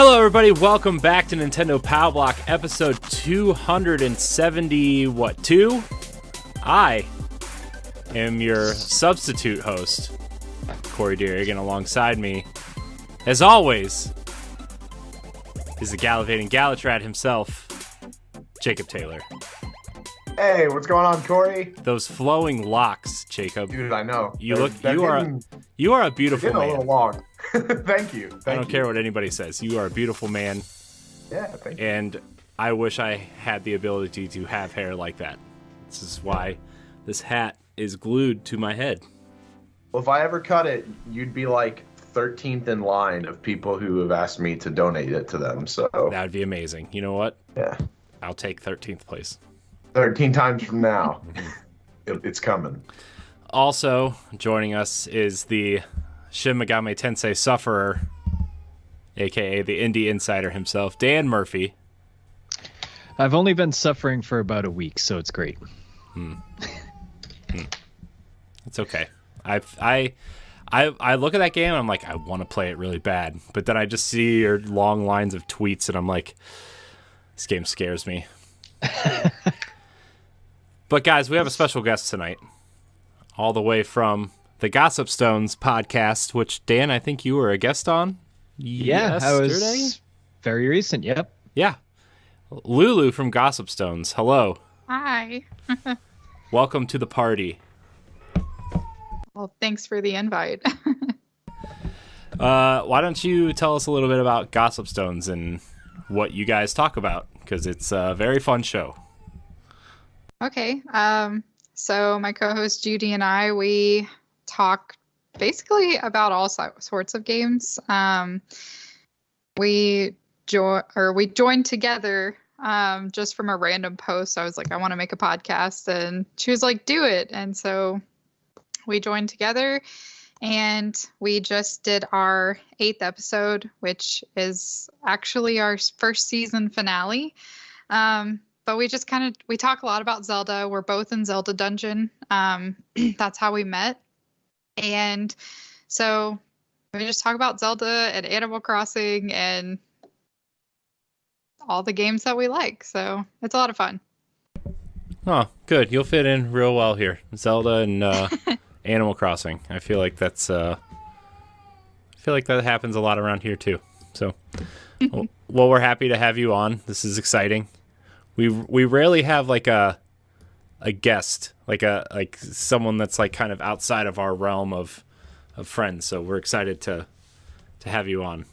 Hello, everybody. Welcome back to Nintendo Pow Block, episode 272. I am your substitute host, Corey Dirrig, and alongside me, as always, is the gallivanting Galutrad himself, Jacob Taylor. Hey, what's going on, Corey? Those flowing locks, Jacob. Dude, I know. You are a beautiful man. A little long. Thank you. I don't care what anybody says. You are a beautiful man. Yeah, thank you. And I wish I had the ability to have hair like that. This is why this hat is glued to my head. Well, if I ever cut it, you'd be like 13th in line of people who have asked me to donate it to them. So that would be amazing. You know what? Yeah. I'll take 13th place. 13 times from now. It's coming. Also, joining us is the Shin Megami Tensei sufferer, a.k.a. the indie insider himself, Dan Murphy. I've only been suffering for about a week, so it's great. It's okay. I look at that game and I'm like, I want to play it really bad. But then I just see your long lines of tweets and I'm like, this game scares me. But guys, we have a special guest tonight. All the way from the Gossip Stones podcast, which, Dan, I think you were a guest on yesterday? I was very recent, yep. Yeah. Lulu from Gossip Stones. Hello. Hi. Welcome to the party. Well, thanks for the invite. Why don't you tell us a little bit about Gossip Stones and what you guys talk about? Because it's a very fun show. Okay. So my co-host Judy and I, we talk basically about all sorts of games. We joined together just from a random post. I was like, I want to make a podcast, and she was like, do it. And so we joined together, and we just did our 8th episode, which is actually our first season finale. But we just we talk a lot about Zelda. We're both in Zelda Dungeon. That's how we met. And so we just talk about Zelda and Animal Crossing and all the games that we like. So it's a lot of fun. Oh, good. You'll fit in real well here. Zelda and Animal Crossing. I feel like that happens a lot around here too. So, well, we're happy to have you on. This is exciting. We rarely have like a guest, like someone that's like kind of outside of our realm of friends. So we're excited to have you on.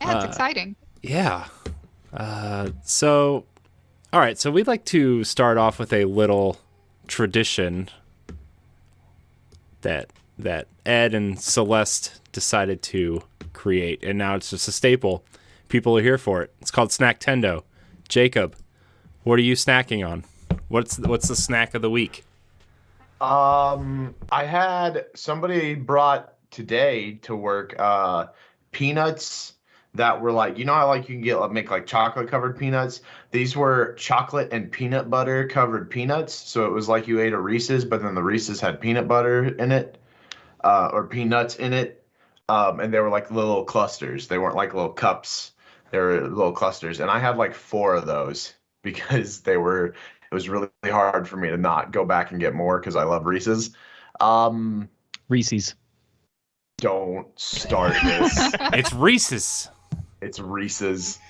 Yeah, it's exciting. Yeah. So, all right. So we'd like to start off with a little tradition that Ed and Celeste decided to create, and now it's just a staple. People are here for it. It's called Snacktendo. Jacob, what are you snacking on? What's the snack of the week? I had somebody brought today to work peanuts that were like, you know how like you can make like chocolate covered peanuts? These were chocolate and peanut butter covered peanuts. So it was like you ate a Reese's, but then the Reese's had peanut butter in it, or peanuts in it. And they were like little clusters. They weren't like little cups. They were little clusters. And I had like 4 of those because it was really hard for me to not go back and get more because I love Reese's. Reese's. Don't start this. It's Reese's. It's Reese's.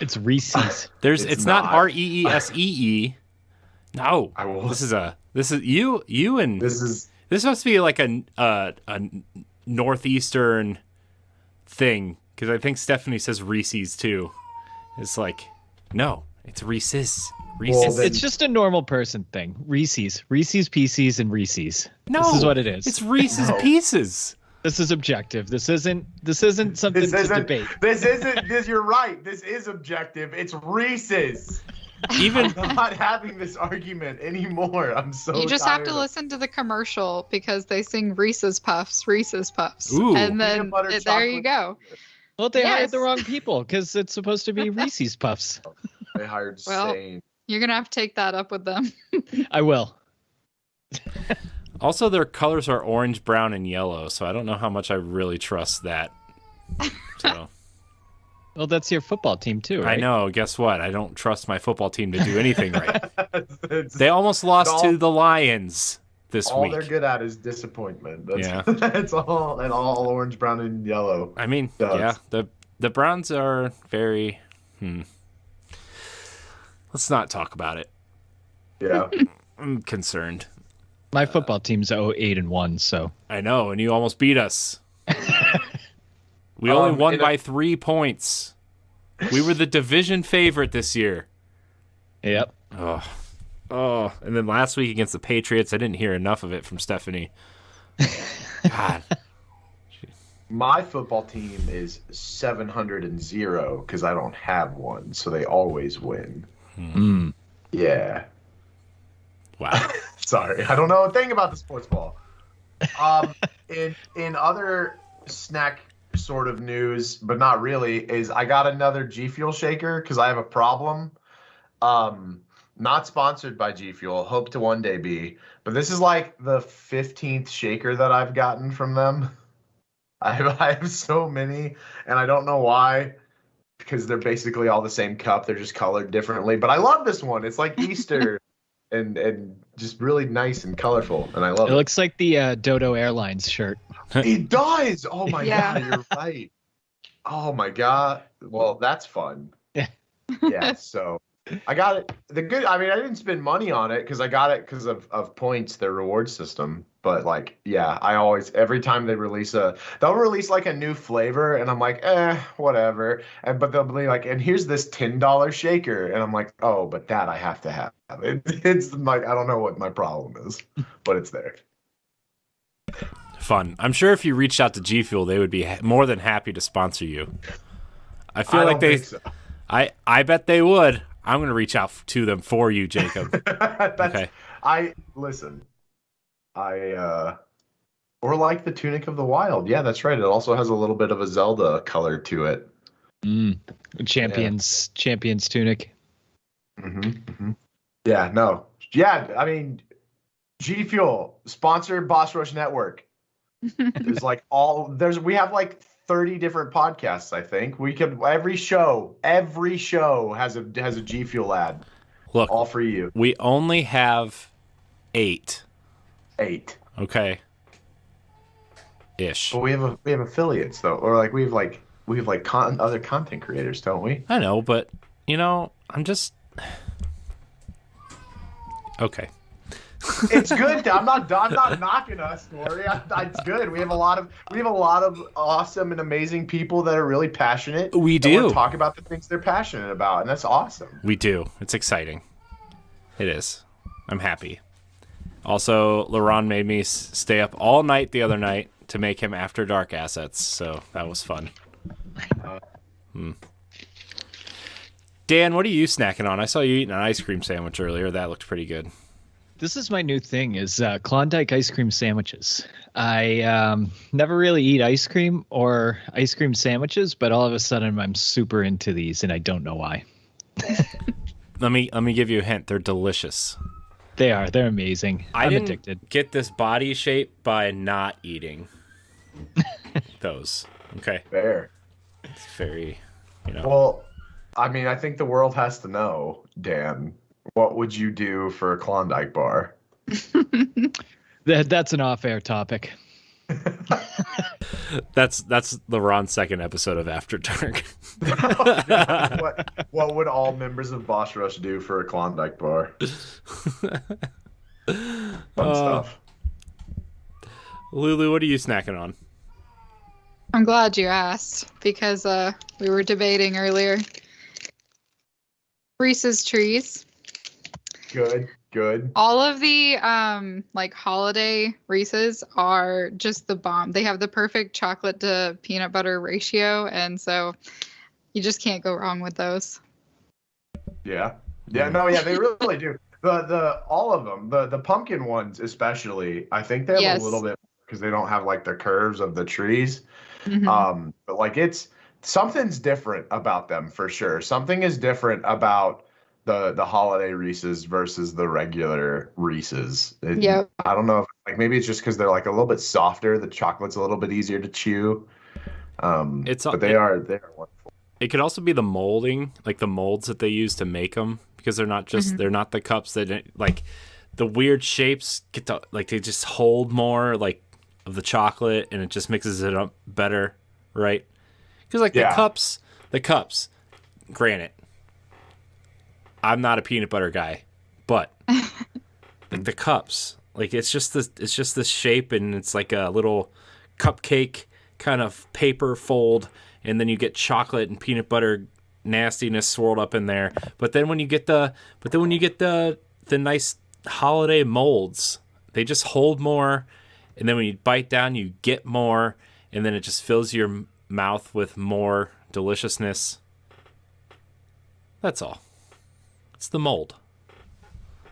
It's Reese's. It's not Reesee. No. This is this must be like a northeastern thing, because I think Stephanie says Reese's too. It's like, no, it's Reese's. Reese's. Well, it's just a normal person thing. Reese's Pieces, and Reese's. No, this is what it is. It's Reese's Pieces. This is objective. This isn't something to debate. You're right. This is objective. It's Reese's. I'm not having this argument anymore. I'm so You just have to listen to the commercial because they sing Reese's Puffs. Ooh. And then there you go. Well, they hired the wrong people because it's supposed to be Reese's Puffs. They hired Well, Sane. You're going to have to take that up with them. I will. Also, their colors are orange, brown, and yellow, so I don't know how much I really trust that. So Well, that's your football team too, right? I know. Guess what? I don't trust my football team to do anything right. They almost lost to the Lions this week. All they're good at is disappointment. Yeah. That's all, and all orange, brown, and yellow. I mean, yeah, the Browns are very... Let's not talk about it. Yeah. I'm concerned. My football team's 8-1, so... I know, and you almost beat us. We only won by 3 points. We were the division favorite this year. Yep. Oh, and then last week against the Patriots, I didn't hear enough of it from Stephanie. God. My football team is 700-0 because I don't have one, so they always win. Yeah. Wow. Sorry, I don't know a thing about the sports ball. In other snack sort of news, but not really, is I got another G Fuel shaker because I have a problem. Not sponsored by G Fuel, hope to one day be, but this is like the 15th shaker that I've gotten from them. I have so many, and I don't know why, because they're basically all the same cup. They're just colored differently, but I love this one. It's like Easter and just really nice and colorful, and I love it. It looks like the Dodo Airlines shirt. It does. Oh my God, you're right. Oh my God. Well, that's fun. Yeah. So I got it. I didn't spend money on it because I got it because of points, their reward system. But like, yeah, every time they'll release like a new flavor, and I'm like, whatever. But they'll be like, and here's this $10 shaker, and I'm like, oh, but that I have to have. It's like, I don't know what my problem is, but it's there. Fun. I'm sure if you reached out to G Fuel, they would be more than happy to sponsor you. I feel like they. So. I bet they would. I'm going to reach out to them for you, Jacob. Okay. Or like the Tunic of the Wild. Yeah, that's right. It also has a little bit of a Zelda color to it. Champions tunic. Yeah, no. Yeah, I mean, G Fuel, sponsored Boss Rush Network. We have like 30 different podcasts, I think. Every show has a G Fuel ad. Look, all for you. We only have 8. 8. Okay. Ish. But we have affiliates though, or like we have other content creators, don't we? I know, but I'm just okay. It's good. I'm not knocking us, Corey. It's good. We have a lot of awesome and amazing people that are really passionate. We do talk about the things they're passionate about, and that's awesome. We do. It's exciting. It is. I'm happy. Also, LaRon made me stay up all night the other night to make him After Dark assets, so that was fun. Dan, what are you snacking on? I saw you eating an ice cream sandwich earlier. That looked pretty good. This is my new thing, is Klondike ice cream sandwiches. I never really eat ice cream or ice cream sandwiches, but all of a sudden I'm super into these, and I don't know why. Let me give you a hint. They're delicious. They are. They're amazing. I'm addicted. Get this body shape by not eating those. Okay. Fair. It's very, Well, I mean, I think the world has to know, Dan. What would you do for a Klondike bar? That's an off-air topic. That's LaRon's second episode of After Dark. What would all members of Boss Rush do for a Klondike bar? Fun stuff. Lulu, what are you snacking on? I'm glad you asked because we were debating earlier. Reese's Trees. Good. All of the holiday Reese's are just the bomb. They have the perfect chocolate to peanut butter ratio, and so you just can't go wrong with those. Yeah. They really do. The all of them, the pumpkin ones especially, I think they have a little bit because they don't have like the curves of the trees. Mm-hmm. But like something's different about them for sure. Something is different about the holiday Reese's versus the regular Reese's. I don't know if maybe it's just because they're like a little bit softer. The chocolate's a little bit easier to chew. But they are wonderful. It could also be the molding, like the molds that they use to make them, because they're not just they're not the cups that like the weird shapes get to like they just hold more like of the chocolate and it just mixes it up better, right? Because like the cups. Granted, I'm not a peanut butter guy, but like the cups, like it's just this shape and it's like a little cupcake kind of paper fold. And then you get chocolate and peanut butter nastiness swirled up in there. But then when you get the nice holiday molds, they just hold more. And then when you bite down, you get more. And then it just fills your mouth with more deliciousness. That's all. It's the mold.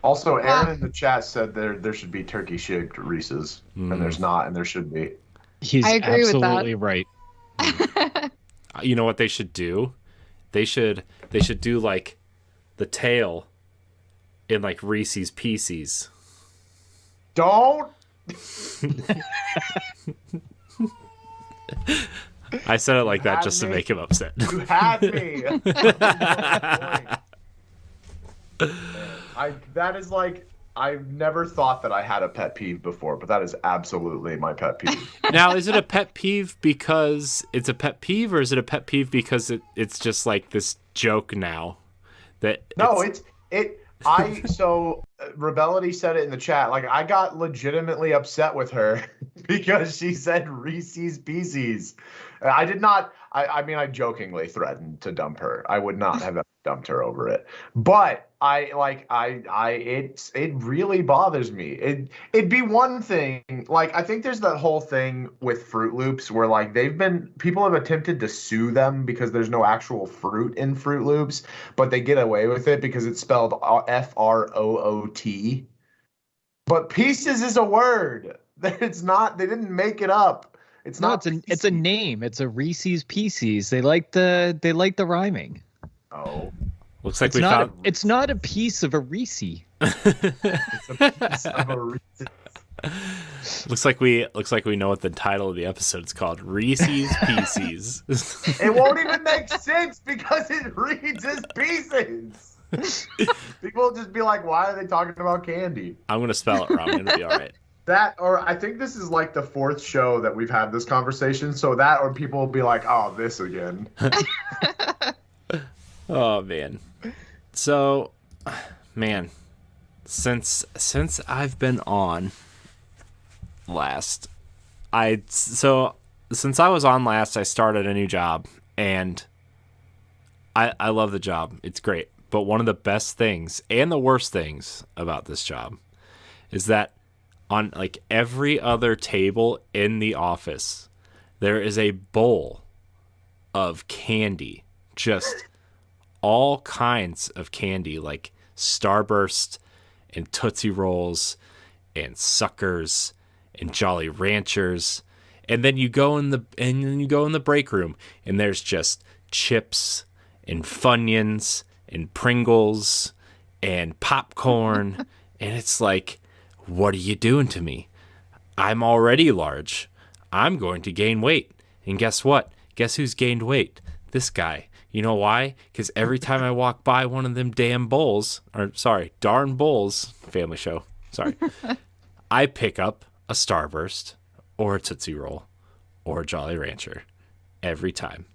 Also, Aaron in the chat said there should be turkey-shaped Reese's, and there's not, and there should be. He's absolutely right. You know what they should do? They should do like the tail in like Reese's Pieces. Don't. I said it like that just to make him upset. You had me. That is like, I've never thought that I had a pet peeve before, but that is absolutely my pet peeve. Now, is it a pet peeve because it's a pet peeve, or is it a pet peeve because it's just like this joke now? So Rebellity said it in the chat. Like, I got legitimately upset with her because she said Reese's Pieces. I did not. I mean, I jokingly threatened to dump her. I would not have dumped her over it. But it really bothers me. It'd be one thing. Like, I think there's that whole thing with Fruit Loops where like people have attempted to sue them because there's no actual fruit in Fruit Loops, but they get away with it because it's spelled F-R-O-O-T. But Pieces is a word. It's not. They didn't make it up. It's not. It's a name. It's a Reese's Pieces. They like the rhyming. Oh. Looks like it's not a piece of a Reese. It's a piece of a Reese. Looks like we know what the title of the episode is called. Reese's Pieces. It won't even make sense because it reads as pieces. People will just be like, why are they talking about candy? I'm gonna spell it wrong. It'll be all right. That, or I think this is like the fourth show that we've had this conversation. So that, or people will be like, oh, this again. Oh man. So, man, since I've been on last, since I was on last, I started a new job, and I love the job. It's great. But one of the best things and the worst things about this job is that on like every other table in the office, there is a bowl of candy, just all kinds of candy, like Starburst and Tootsie Rolls and Suckers and Jolly Ranchers. And then you go in the break room and there's just chips and Funyuns and Pringles and popcorn. And it's like, what are you doing to me? I'm already large. I'm going to gain weight. And guess what? Guess who's gained weight? This guy. You know why? Because every time I walk by one of them darn bowls, family show, I pick up a Starburst or a Tootsie Roll or a Jolly Rancher every time.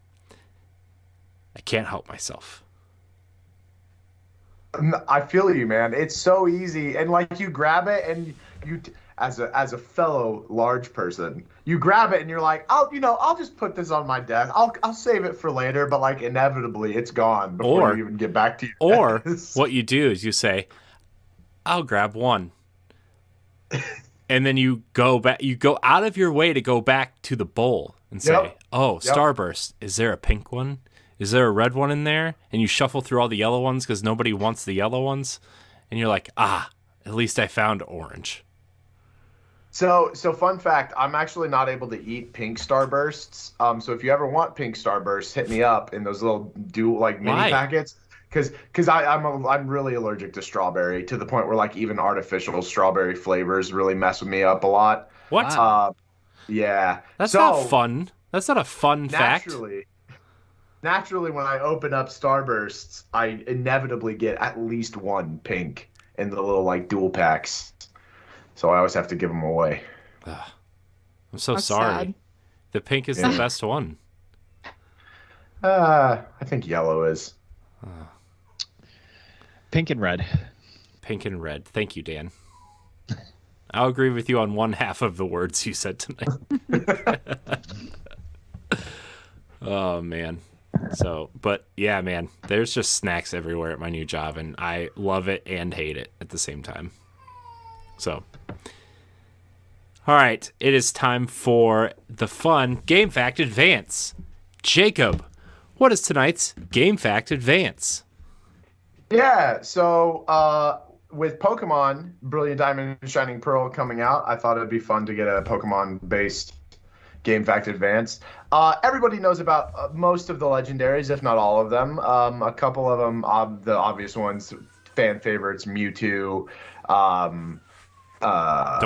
I can't help myself. I feel you, man. It's so easy, and like you grab it, and you, as a fellow large person, you grab it, and you're like, I'll just put this on my desk. I'll save it for later, but like inevitably, it's gone before you even get back to you. Or what you do is you say, I'll grab one, and then you go back. You go out of your way to go back to the bowl and say, Starburst, is there a pink one? Is there a red one in there? And you shuffle through all the yellow ones because nobody wants the yellow ones. And you're like, at least I found orange. So fun fact, I'm actually not able to eat pink Starbursts. So if you ever want pink Starbursts, hit me up in those little mini packets. Because I'm really allergic to strawberry to the point where like even artificial strawberry flavors really mess with me up a lot. What? Yeah. That's not fun. That's not a fun fact. naturally, when I open up Starbursts, I inevitably get at least one pink in the little like dual packs. So I always have to give them away. I'm so That's sorry. sad. The pink is the best one. I think yellow is. Pink and red. Pink and red. Thank you, Dan. I'll agree with you on one half of the words you said tonight. Oh, man. So, but yeah, man, there's just snacks everywhere at my new job, and I love it and hate it at the same time. So, all right, it is time for the fun Game Fact Advance. Jacob, what is tonight's Game Fact Advance? Yeah, so with Pokemon Brilliant Diamond and Shining Pearl coming out, I thought it'd be fun to get a Pokemon-based Game Fact Advance. Everybody knows about most of the legendaries, if not all of them. A couple of them, the obvious ones, fan favorites, Mewtwo. Don't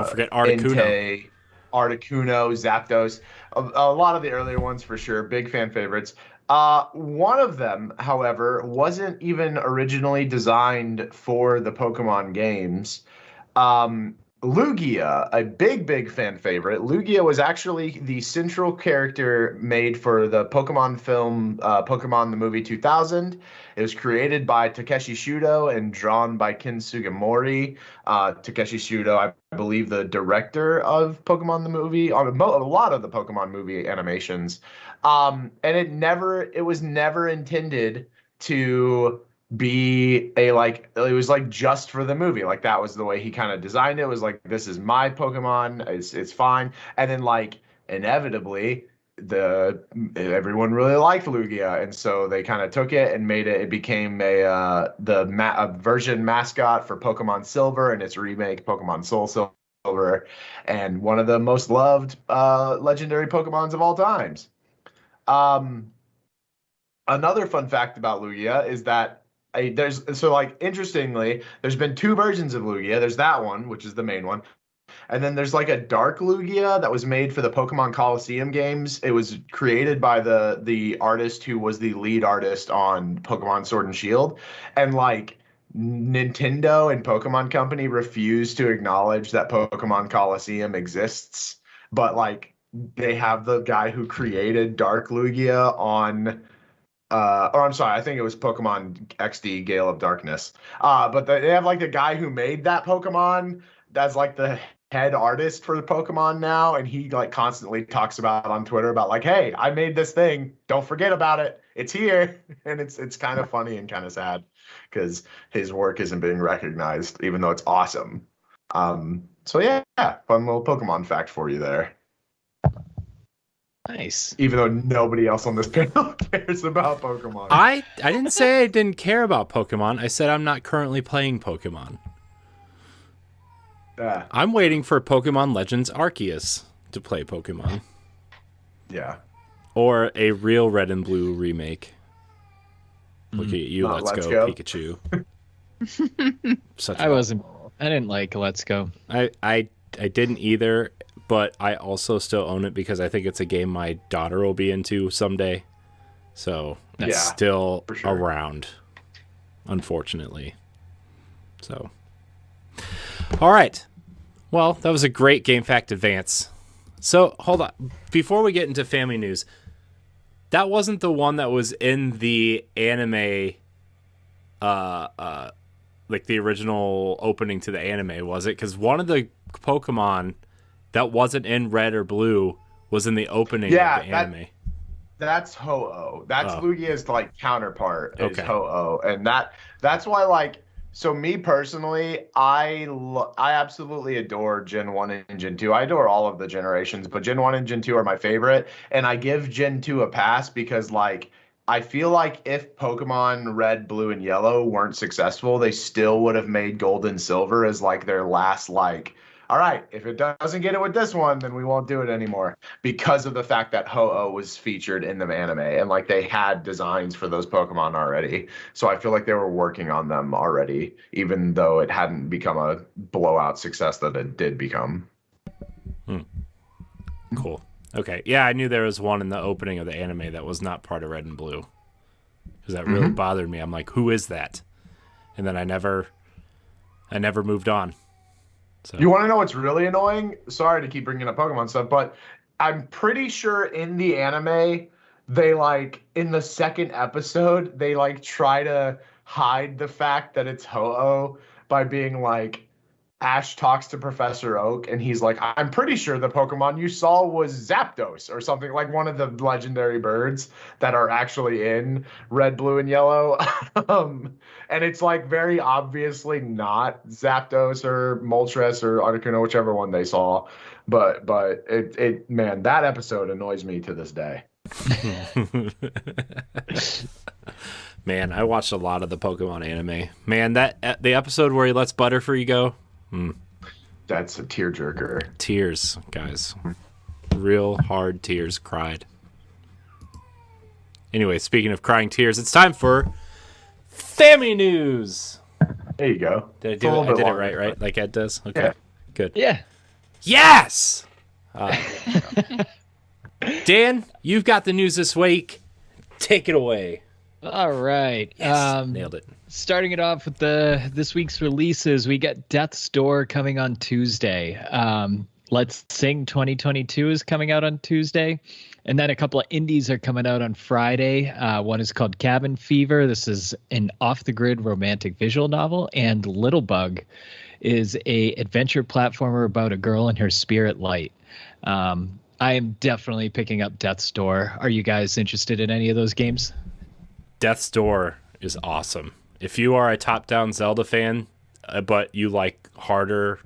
forget Articuno. Entei, Articuno, Zapdos. A lot of the earlier ones for sure, big fan favorites. One of them, however, wasn't even originally designed for the Pokemon games. Lugia, a big fan favorite. Lugia was actually the central character made for the Pokemon film, Pokemon the Movie 2000. It was created by Takeshi Shudo and drawn by Ken Sugimori. Takeshi Shudo, I believe, the director of Pokemon the Movie, on a lot of the Pokemon movie animations. And it was never intended to be it was like just for the movie. Like that was the way he kind of designed it. It was like, this is my Pokemon, it's fine. And then like inevitably everyone really liked Lugia, and so they kind of took it and made it became a version mascot for Pokemon Silver and its remake Pokemon Soul Silver, and one of the most loved legendary Pokemons of all times. Another fun fact about Lugia is that interestingly, there's been two versions of Lugia. There's that one, which is the main one. And then there's like a dark Lugia that was made for the Pokemon Coliseum games. It was created by the artist who was the lead artist on Pokemon Sword and Shield. And like Nintendo and Pokemon Company refuse to acknowledge that Pokemon Coliseum exists. But like they have the guy who created Dark Lugia on I'm sorry, I think it was Pokemon XD Gale of Darkness. But they have like the guy who made that Pokemon that's like the head artist for the Pokemon now, and he like constantly talks about on Twitter about like, hey, I made this thing, don't forget about it, it's here. And it's kind of funny and kind of sad because his work isn't being recognized, even though it's awesome. So yeah, fun little Pokemon fact for you there. Nice. Even though nobody else on this panel cares about Pokemon. I didn't say I didn't care about Pokemon. I said I'm not currently playing Pokemon. Yeah. I'm waiting for Pokemon Legends Arceus to play Pokemon. Yeah. Or a real Red and Blue remake. Look at you, Let's Go, Pikachu. I didn't like Let's Go. I didn't either, but I also still own it because I think it's a game my daughter will be into someday. So it's still around, unfortunately. So, all right. Well, that was a great Game Fact Advance. So, hold on. Before we get into family news, that wasn't the one that was in the anime, like the original opening to the anime, was it? Because one of the Pokemon that wasn't in Red or Blue was in the opening of the anime. That's Ho-Oh. That's Lugia's like counterpart is Ho-Oh, and that's why like. So me personally, I absolutely adore Gen 1 and Gen 2. I adore all of the generations, but Gen 1 and Gen 2 are my favorite. And I give Gen 2 a pass because like I feel like if Pokemon Red, Blue, and Yellow weren't successful, they still would have made Gold and Silver as like their last like, all right, if it doesn't get it with this one, then we won't do it anymore, because of the fact that Ho-Oh was featured in the anime and like they had designs for those Pokemon already. So I feel like they were working on them already, even though it hadn't become a blowout success that it did become. Cool. Okay. Yeah, I knew there was one in the opening of the anime that was not part of Red and Blue. because that really bothered me. I'm like, who is that? And then I never moved on. So. You want to know what's really annoying? Sorry to keep bringing up Pokemon stuff, but I'm pretty sure in the anime, they like in the second episode, they like try to hide the fact that it's Ho-Oh by being like, Ash talks to Professor Oak and he's like, I'm pretty sure the Pokemon you saw was Zapdos or something, like one of the legendary birds that are actually in Red, Blue, and Yellow. And it's like very obviously not Zapdos or Moltres or Articuno, whichever one they saw. But it man, that episode annoys me to this day. Man, I watched a lot of the Pokemon anime. Man, that the episode where he lets Butterfree go. That's a tearjerker. Tears, guys. Real hard tears cried. Anyway, speaking of crying tears, it's time for Family News. There you go. Did I do it? I did it right? Like Ed does? Okay. Yeah. Good. Yeah. Yes! Dan, you've got the news this week. Take it away. All right. Yes, nailed it. Starting it off with this week's releases, we got Death's Door coming on Tuesday. Let's Sing 2022 is coming out on Tuesday. And then a couple of indies are coming out on Friday. One is called Cabin Fever. This is an off-the-grid romantic visual novel. And Little Bug is a adventure platformer about a girl and her spirit light. I am definitely picking up Death's Door. Are you guys interested in any of those games? Death's Door is awesome. If you are a top-down Zelda fan, but you like harder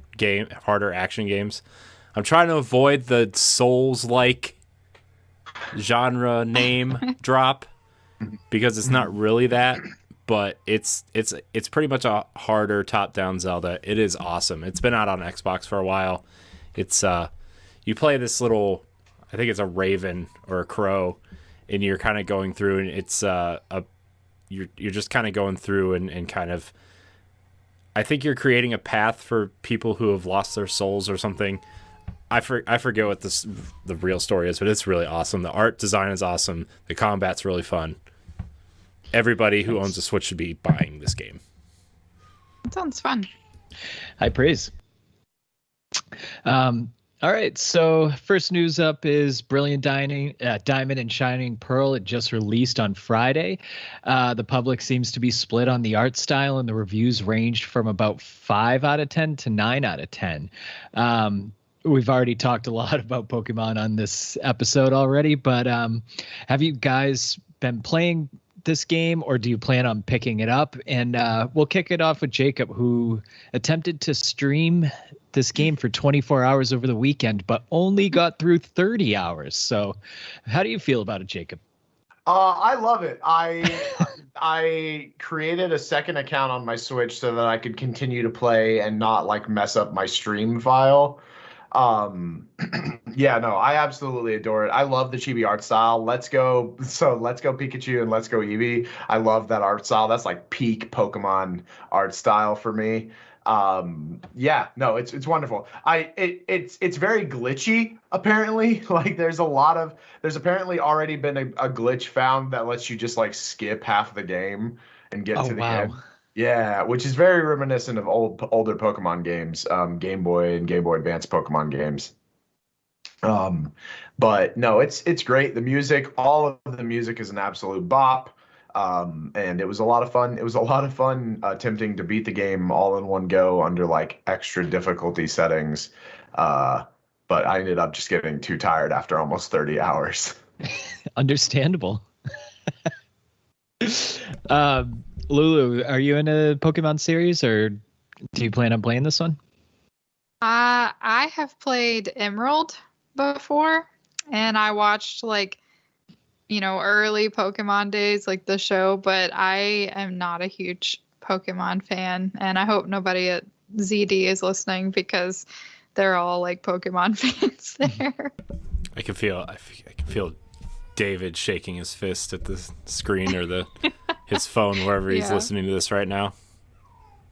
action games, I'm trying to avoid the Souls-like genre name drop because it's not really that, but it's pretty much a harder top-down Zelda. It is awesome. It's been out on Xbox for a while. It's you play this little, I think it's a raven or a crow, and you're kind of going through, and it's you're just kind of going through and kind of, I think you're creating a path for people who have lost their souls or something. I forget what the real story is, but it's really awesome. The art design is awesome. The combat's really fun. Everybody who owns a Switch should be buying this game. That sounds fun. High praise. All right, so first news up is Brilliant Diamond and Shining Pearl. It just released on Friday. The public seems to be split on the art style, and the reviews ranged from about 5 out of 10 to 9 out of 10. We've already talked a lot about Pokemon on this episode already, but have you guys been playing this game, or do you plan on picking it up? And we'll kick it off with Jacob, who attempted to stream this game for 24 hours over the weekend, but only got through 30 hours. So how do you feel about it, Jacob? I love it. I created a second account on my Switch so that I could continue to play and not like mess up my stream file. Yeah, no, I absolutely adore it. I love the chibi art style. Let's go Pikachu and let's go Eevee. I love that art style. That's like peak Pokemon art style for me. Yeah, no, it's wonderful. It's very glitchy apparently. Like there's apparently already been a glitch found that lets you just like skip half the game and get to the end. Yeah, which is very reminiscent of older Pokemon games, Game Boy and Game Boy Advance Pokemon games. But no, it's great. The music, all of the music is an absolute bop. And it was a lot of fun. It was a lot of fun attempting to beat the game all in one go under like extra difficulty settings. But I ended up just getting too tired after almost 30 hours. Understandable. Lulu, are you in a Pokemon series, or do you plan on playing this one? I have played Emerald before, and I watched early Pokemon days, like the show, but I am not a huge Pokemon fan, and I hope nobody at ZD is listening because they're all like Pokemon fans there. I can feel David shaking his fist at the screen or his phone wherever he's listening to this right now.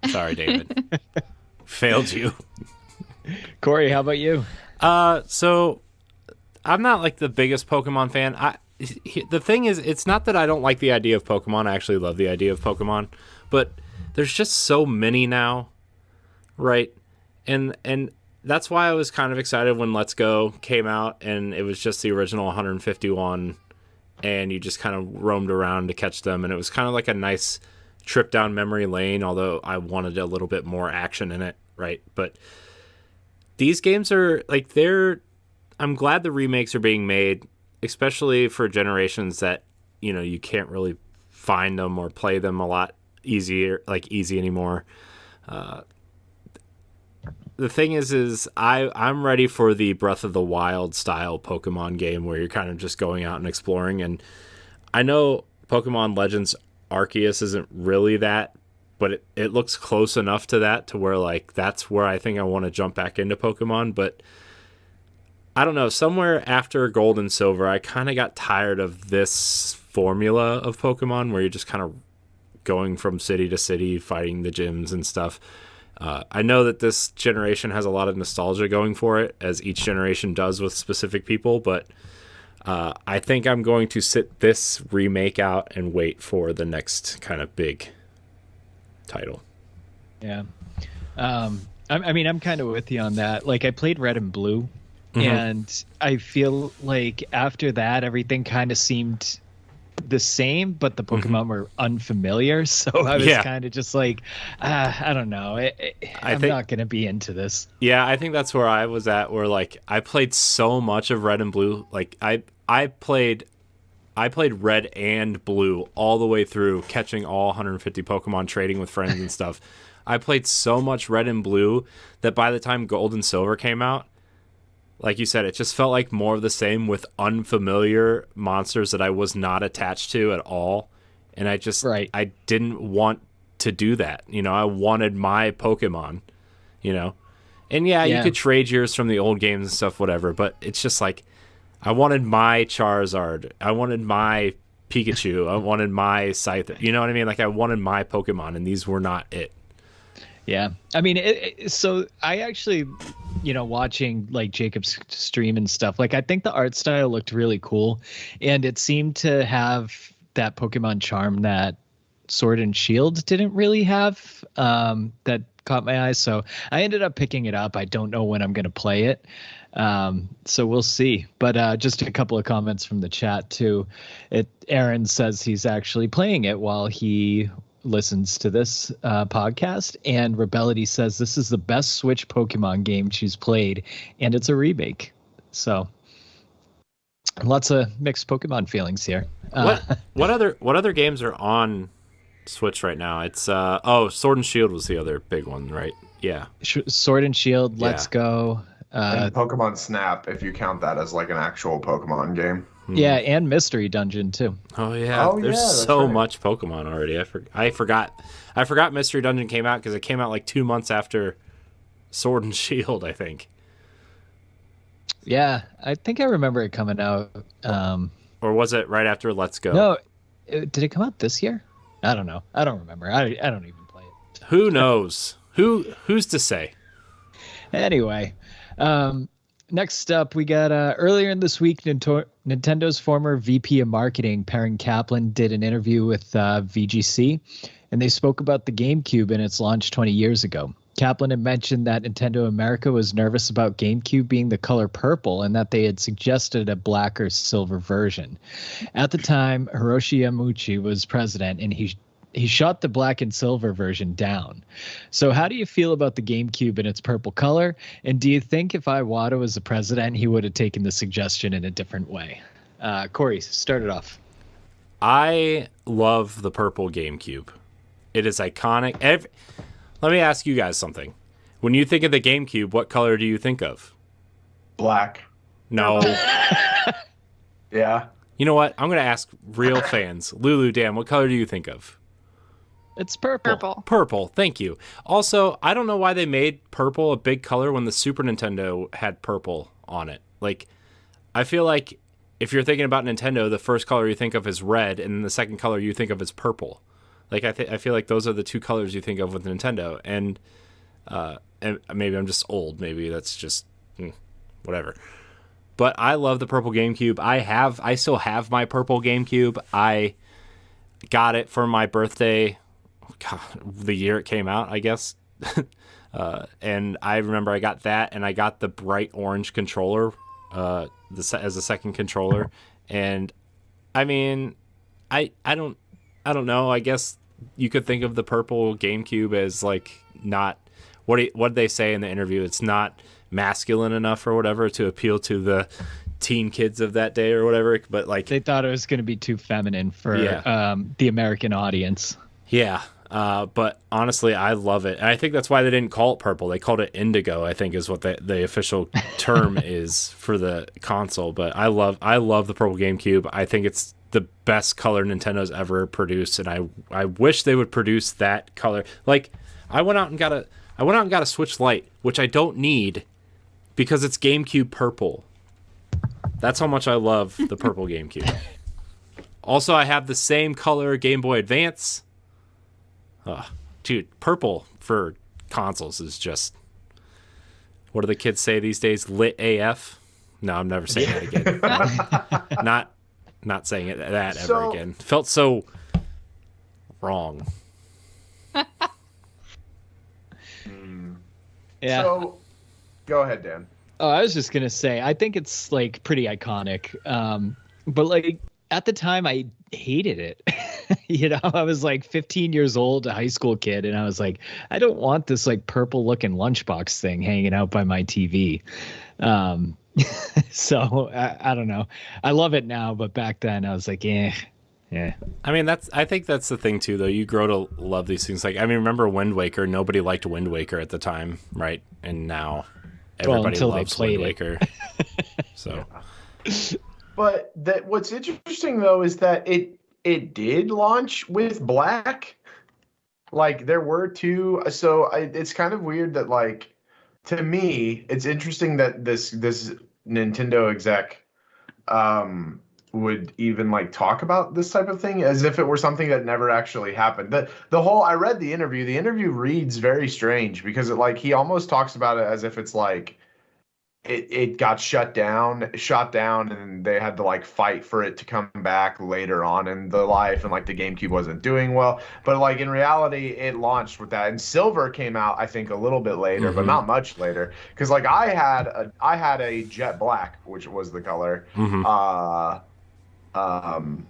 Sorry, David. Failed you. Corey, how about you? So I'm not like the biggest Pokemon fan. the thing is, it's not that I don't like the idea of Pokemon. I actually love the idea of Pokemon, but there's just so many now, right? And that's why I was kind of excited when Let's Go came out, and it was just the original 151, and you just kind of roamed around to catch them, and it was kind of like a nice trip down memory lane, although I wanted a little bit more action in it, right? But these games are like, I'm glad the remakes are being made, especially for generations that, you know, you can't really find them or play them a lot easy anymore. The thing is I'm ready for the Breath of the Wild style Pokemon game where you're kind of just going out and exploring. And I know Pokemon Legends Arceus isn't really that, but it looks close enough to that to where, like, that's where I think I want to jump back into Pokemon. But I don't know, somewhere after Gold and Silver, I kind of got tired of this formula of Pokemon where you're just kind of going from city to city, fighting the gyms and stuff. I know that this generation has a lot of nostalgia going for it, as each generation does with specific people, but I think I'm going to sit this remake out and wait for the next kind of big title. Yeah. I mean, I'm kind of with you on that. Like, I played Red and Blue, and I feel like after that, everything kind of seemed the same, but the Pokemon were unfamiliar. So I was kind of just like, I don't know. I'm not going to be into this. Yeah, I think that's where I was at, where, like, I played so much of Red and Blue. Like, I played Red and Blue all the way through, catching all 150 Pokemon, trading with friends and stuff. I played so much Red and Blue that by the time Gold and Silver came out, like you said, it just felt like more of the same with unfamiliar monsters that I was not attached to at all. And I just, I didn't want to do that. You know, I wanted my Pokemon, you know. And you could trade yours from the old games and stuff, whatever. But it's just like, I wanted my Charizard. I wanted my Pikachu. I wanted my Scyther. You know what I mean? Like, I wanted my Pokemon, and these were not it. Yeah. I mean, so I actually, you know, watching like Jacob's stream and stuff, like, I think the art style looked really cool, and it seemed to have that Pokemon charm that Sword and Shield didn't really have, that caught my eye. So I ended up picking it up. I don't know when I'm going to play it. So we'll see. But just a couple of comments from the chat too. Aaron says he's actually playing it while he listens to this podcast, and Rebellity says this is the best Switch Pokemon game she's played, and it's a remake. So lots of mixed Pokemon feelings here. What other games are on Switch right now? It's Sword and Shield was the other big one, right? Yeah, Sword and Shield, Let's Go, and Pokemon Snap, if you count that as like an actual Pokemon game. Yeah, and Mystery Dungeon too. Oh yeah, there's so much Pokemon already. I forgot Mystery Dungeon came out because it came out like 2 months after Sword and Shield, I think. Yeah, I think I remember it coming out. Or was it right after Let's Go? No, did it come out this year? I don't know. I don't remember. I don't even play it. Who knows? Who's to say? Anyway, next up, we got earlier in this week, Nintendo's former VP of Marketing, Perrin Kaplan, did an interview with VGC, and they spoke about the GameCube and its launch 20 years ago. Kaplan had mentioned that Nintendo America was nervous about GameCube being the color purple and that they had suggested a black or silver version. At the time, Hiroshi Yamauchi was president, and he shot the black and silver version down. So how do you feel about the GameCube and its purple color? And do you think if Iwata was the president, he would have taken the suggestion in a different way? Corey, start it off. I love the purple GameCube. It is iconic. Let me ask you guys something. When you think of the GameCube, what color do you think of? Black. No. Yeah. You know what? I'm going to ask real fans. Lulu, Dan, what color do you think of? It's purple. Purple. Thank you. Also, I don't know why they made purple a big color when the Super Nintendo had purple on it. Like, I feel like if you're thinking about Nintendo, the first color you think of is red, and then the second color you think of is purple. Like, I feel like those are the two colors you think of with Nintendo. And maybe I'm just old. Maybe that's just whatever. But I love the purple GameCube. I still have my purple GameCube. I got it for my birthday, God, the year it came out, I guess. And I remember I got that, and I got the bright orange controller as a second controller. And I mean, I don't know. I guess you could think of the purple GameCube as like not what did they say in the interview? It's not masculine enough or whatever to appeal to the teen kids of that day or whatever. But like they thought it was going to be too feminine for the American audience. Yeah. But honestly, I love it. And I think that's why they didn't call it purple. They called it indigo, I think is what the official term is for the console. But I love the purple GameCube. I think it's the best color Nintendo's ever produced. And I wish they would produce that color. Like I went out and got a Switch Lite, which I don't need because it's GameCube purple. That's how much I love the purple GameCube. Also, I have the same color Game Boy Advance. Dude, purple for consoles is just, what do the kids say these days? Lit AF? No, I'm never saying that again. Not saying that ever again. Felt so wrong. Yeah. So, go ahead, Dan. Oh, I was just gonna say, I think it's like pretty iconic. But like at the time, I hated it. I was like 15 years old, a high school kid, and I was like, I don't want this like purple looking lunchbox thing hanging out by my TV. So I don't know. I love it now, but back then I was like, yeah. I mean, I think that's the thing too, though. You grow to love these things. Like, I mean, remember Wind Waker? Nobody liked Wind Waker at the time, right? And now everybody loves Wind Waker. So. But what's interesting though is that it did launch with black. Like there were two, so it's kind of weird that like to me it's interesting that this Nintendo exec would even like talk about this type of thing as if it were something that never actually happened. The whole I read the interview reads very strange because he almost talks about it as if it's like it got shot down, and they had to like fight for it to come back later on in the life, and like the GameCube wasn't doing well. But like in reality, it launched with that, and Silver came out I think a little bit later, but not much later. Because like I had a Jet Black, which was the color, GameCube,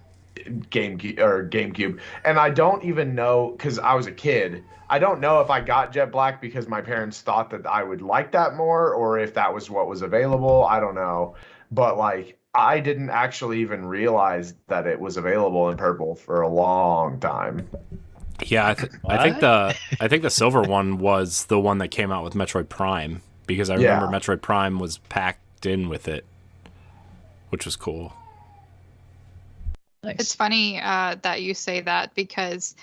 and I don't even know because I was a kid. I don't know if I got Jet Black because my parents thought that I would like that more, or if that was what was available. I don't know, but like I didn't actually even realize that it was available in purple for a long time. Yeah, I think the silver one was the one that came out with Metroid Prime, because I remember Metroid Prime was packed in with it, which was cool. Nice. It's funny that you say that, because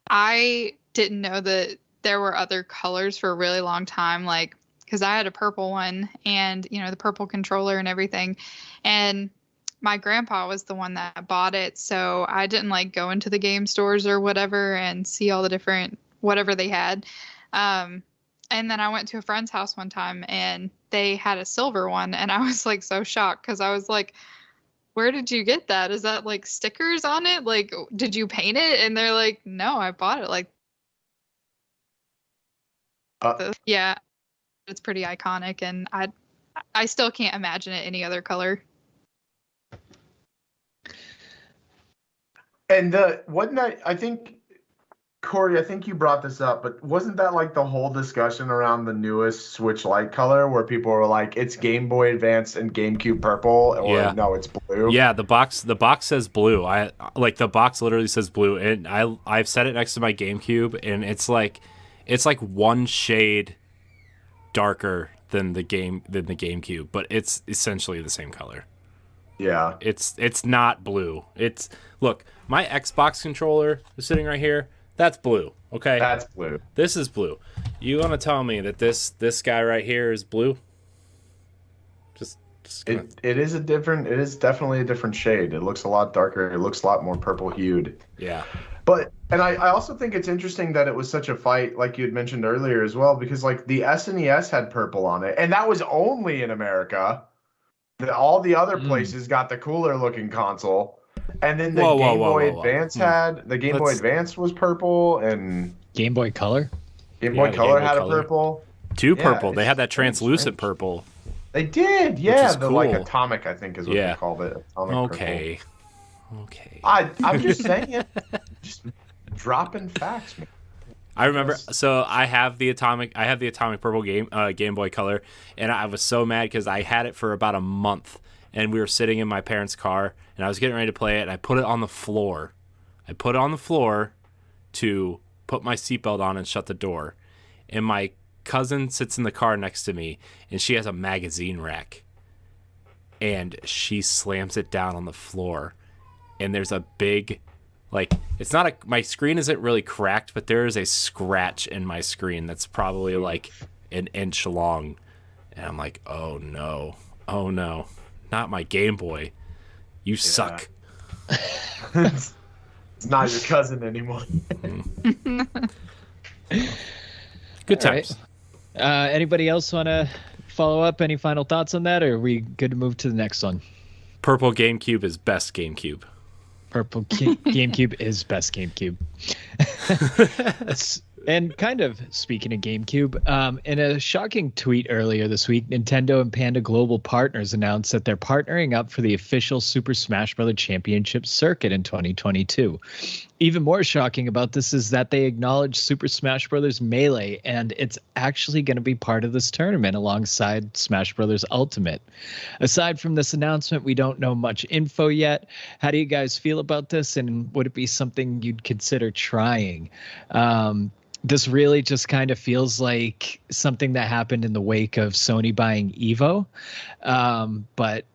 I didn't know that there were other colors for a really long time, like because I had a purple one and the purple controller and everything, and my grandpa was the one that bought it, so I didn't like go into the game stores or whatever and see all the different whatever they had. And then I went to a friend's house one time and they had a silver one, and I was like so shocked because I was like, where did you get that? Is that like stickers on it? Like, did you paint it? And they're like, no, I bought it. Like, yeah, it's pretty iconic, and I still can't imagine it any other color. And wasn't that, I think, Corey, I think you brought this up, but wasn't that like the whole discussion around the newest Switch Lite color where people were like, it's Game Boy Advance and GameCube purple, or no, it's blue? Yeah, the box says blue. The box literally says blue, and I've set it next to my GameCube, and it's like one shade darker than the GameCube, but it's essentially the same color. Yeah. It's not blue. Look, my Xbox controller is sitting right here. That's blue. Okay. That's blue. This is blue. You want to tell me that this guy right here is blue? It is definitely a different shade. It looks a lot darker. It looks a lot more purple hued. Yeah. And I also think it's interesting that it was such a fight, like you had mentioned earlier as well, because like the SNES had purple on it, and that was only in America. all the other places got the cooler looking console. And then the Whoa, Game whoa, Boy whoa, whoa. Advance had the Game Boy Advance was purple, and Game Boy Color. Game Boy the Color Game Boy had Color. a purple. Two Yeah, purple. They it's had that translucent strange. purple. They did, yeah. is The like cool. atomic, I think, is what they called it. Atomic Okay. purple. Okay. I'm just saying, just dropping facts, man. I remember. So I have the atomic purple Game Boy Color, and I was so mad because I had it for about a month, and we were sitting in my parents' car, and I was getting ready to play it, and I put it on the floor. I put it on the floor to put my seatbelt on and shut the door, and my cousin sits in the car next to me, and she has a magazine rack, and she slams it down on the floor, and there's a big, like, it's not my screen isn't really cracked, but there is a scratch in my screen that's probably like an inch long, and I'm like, oh no, not my Game Boy, you suck. It's not your cousin anymore. Good times. Right. Anybody else want to follow up? Any final thoughts on that, or are we good to move to the next one? Purple GameCube is best GameCube. Purple GameCube is best GameCube. And kind of speaking of GameCube, in a shocking tweet earlier this week, Nintendo and Panda Global Partners announced that they're partnering up for the official Super Smash Bros. Championship circuit in 2022. Even more shocking about this is that they acknowledged Super Smash Bros. Melee, and it's actually going to be part of this tournament alongside Smash Bros. Ultimate. Aside from this announcement, we don't know much info yet. How do you guys feel about this, and would it be something you'd consider trying? This really just kind of feels like something that happened in the wake of Sony buying Evo. But,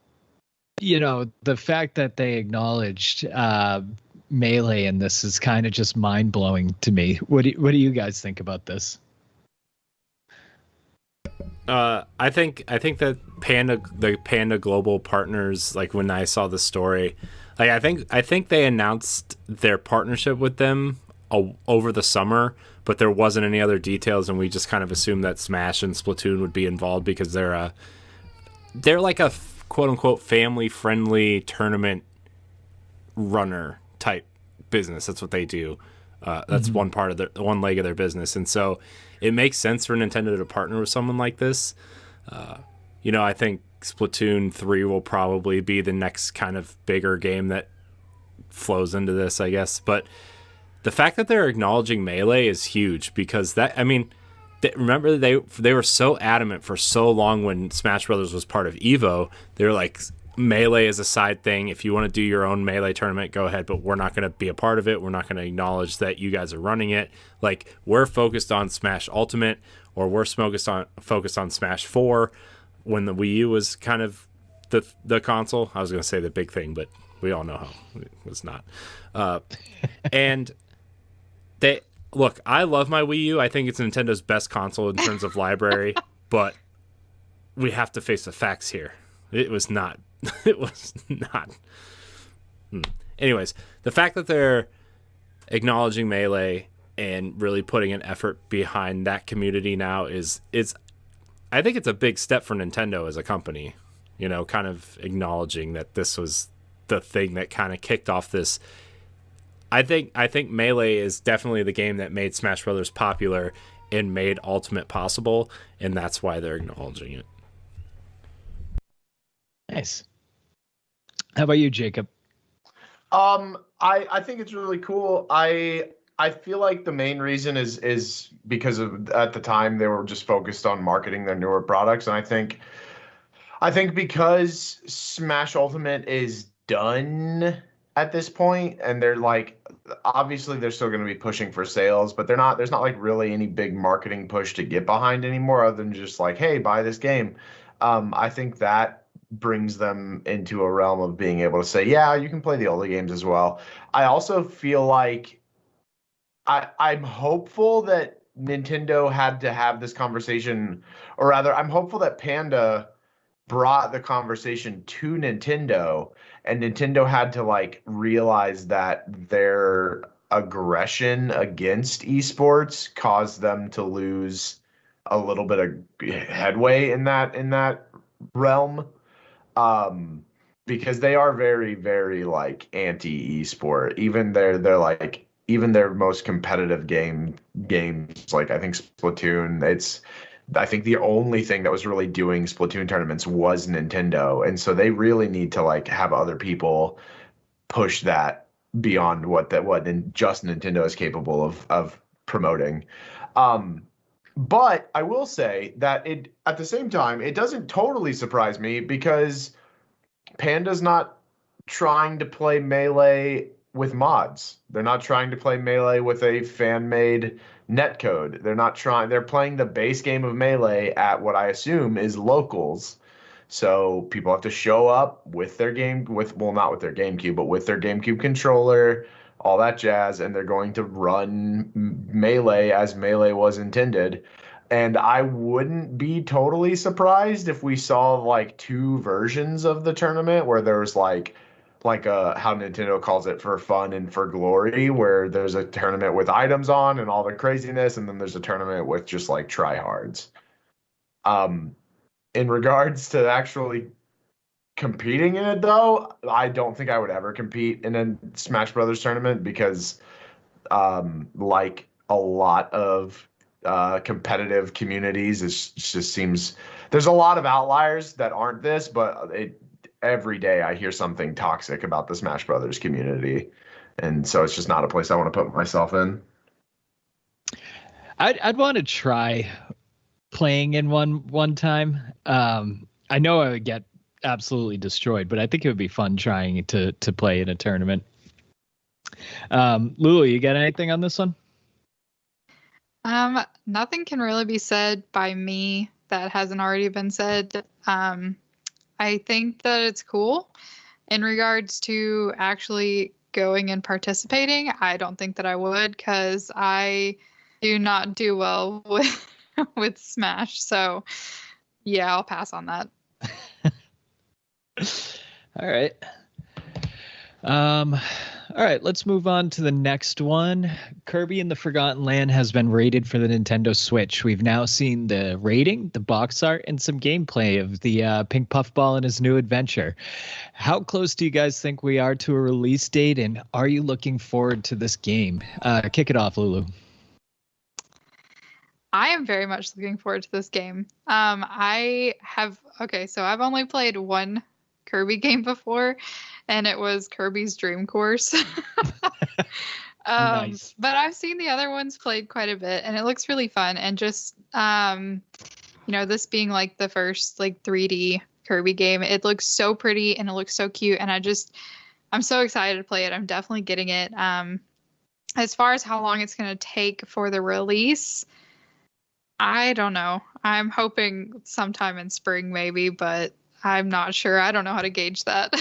you know, the fact that they acknowledged Melee in this is kind of just mind-blowing to me. What do you guys think about this? I think that the Panda Global Partners, like when I saw the story, like I think they announced their partnership with them over the summer, but there wasn't any other details, and we just kind of assumed that Smash and Splatoon would be involved because they're like a quote unquote family friendly tournament runner type business. That's what they do. That's one part of one leg of their business, and so it makes sense for Nintendo to partner with someone like this. You know, I think Splatoon 3 will probably be the next kind of bigger game that flows into this, I guess, but the fact that they're acknowledging Melee is huge because remember they were so adamant for so long when Smash Brothers was part of Evo. They were like, Melee is a side thing. If you want to do your own Melee tournament, go ahead, but we're not going to be a part of it. We're not going to acknowledge that you guys are running it. Like, we're focused on Smash Ultimate, or we're focused on Smash 4 when the Wii U was kind of the console. I was going to say the big thing, but we all know how it was not. And look, I love my Wii U. I think it's Nintendo's best console in terms of library, but we have to face the facts here. It was not. It was not. Anyways, the fact that they're acknowledging Melee and really putting an effort behind that community now is I think it's a big step for Nintendo as a company, you know, kind of acknowledging that this was the thing that kind of kicked off this. I think Melee is definitely the game that made Smash Brothers popular and made Ultimate possible, and that's why they're acknowledging it. Nice. How about you, Jacob? I think it's really cool. I feel like the main reason is because at the time they were just focused on marketing their newer products, and I think because Smash Ultimate is done at this point, and they're like, obviously they're still going to be pushing for sales, but there's not like really any big marketing push to get behind anymore other than just like, hey, buy this game. I think that brings them into a realm of being able to say, yeah, you can play the older games as well. I also feel like I'm hopeful that Nintendo had to have this conversation, or rather, I'm hopeful that Panda brought the conversation to Nintendo, and Nintendo had to like realize that their aggression against esports caused them to lose a little bit of headway in that realm. because they are very, very like anti esport. Even their most competitive games, like I think Splatoon, I think the only thing that was really doing Splatoon tournaments was Nintendo, and so they really need to like have other people push that beyond what just Nintendo is capable of promoting. But I will say that at the same time, it doesn't totally surprise me because Panda's not trying to play Melee with mods. They're not trying to play Melee with a fan-made netcode. They're playing the base game of Melee at what I assume is locals. So people have to show up with their not with their GameCube, but with their GameCube controller, all that jazz, and they're going to run Melee as Melee was intended. And I wouldn't be totally surprised if we saw like two versions of the tournament where there's like how Nintendo calls it, for fun and for glory, where there's a tournament with items on and all the craziness, and then there's a tournament with just like tryhards. In regards to actually competing in it, though, I don't think I would ever compete in a Smash Brothers tournament because, like a lot of competitive communities, it just seems there's a lot of outliers that aren't this, but every day I hear something toxic about the Smash Brothers community, and so it's just not a place I want to put myself in. I'd want to try playing in one time. I know I would get absolutely destroyed, but I think it would be fun trying to play in a tournament. Lulu, you got anything on this one? Nothing can really be said by me that hasn't already been said. I think that it's cool. In regards to actually going and participating, I don't think that I would, because I do not do well with Smash. So yeah, I'll pass on that. All right. All right, let's move on to the next one. Kirby and the Forgotten Land has been rated for the Nintendo Switch. We've now seen the rating, the box art, and some gameplay of the pink puffball and his new adventure. How close do you guys think we are to a release date, and are you looking forward to this game? Kick it off, Lulu. I am very much looking forward to this game. So I've only played one Kirby game before, and it was Kirby's Dream Course. Nice. But I've seen the other ones played quite a bit, and it looks really fun. And just, this being like the first like 3D Kirby game, it looks so pretty and it looks so cute. And I'm so excited to play it. I'm definitely getting it. As far as how long it's going to take for the release, I don't know. I'm hoping sometime in spring maybe, but I'm not sure. I don't know how to gauge that.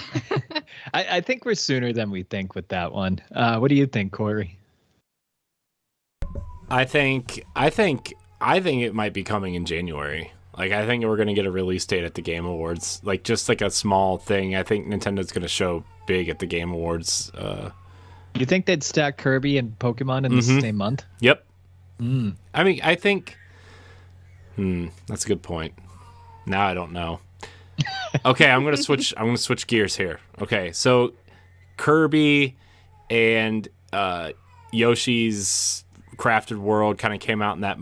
I think we're sooner than we think with that one. What do you think, Corey? I think it might be coming in January. Like, I think we're going to get a release date at the Game Awards. Like, just like a small thing. I think Nintendo's going to show big at the Game Awards. You think they'd stack Kirby and Pokemon in the same month? Yep. I mean, I think... that's a good point. Now I don't know. Okay, I'm gonna switch gears here. Okay, so Kirby and Yoshi's Crafted World kind of came out in that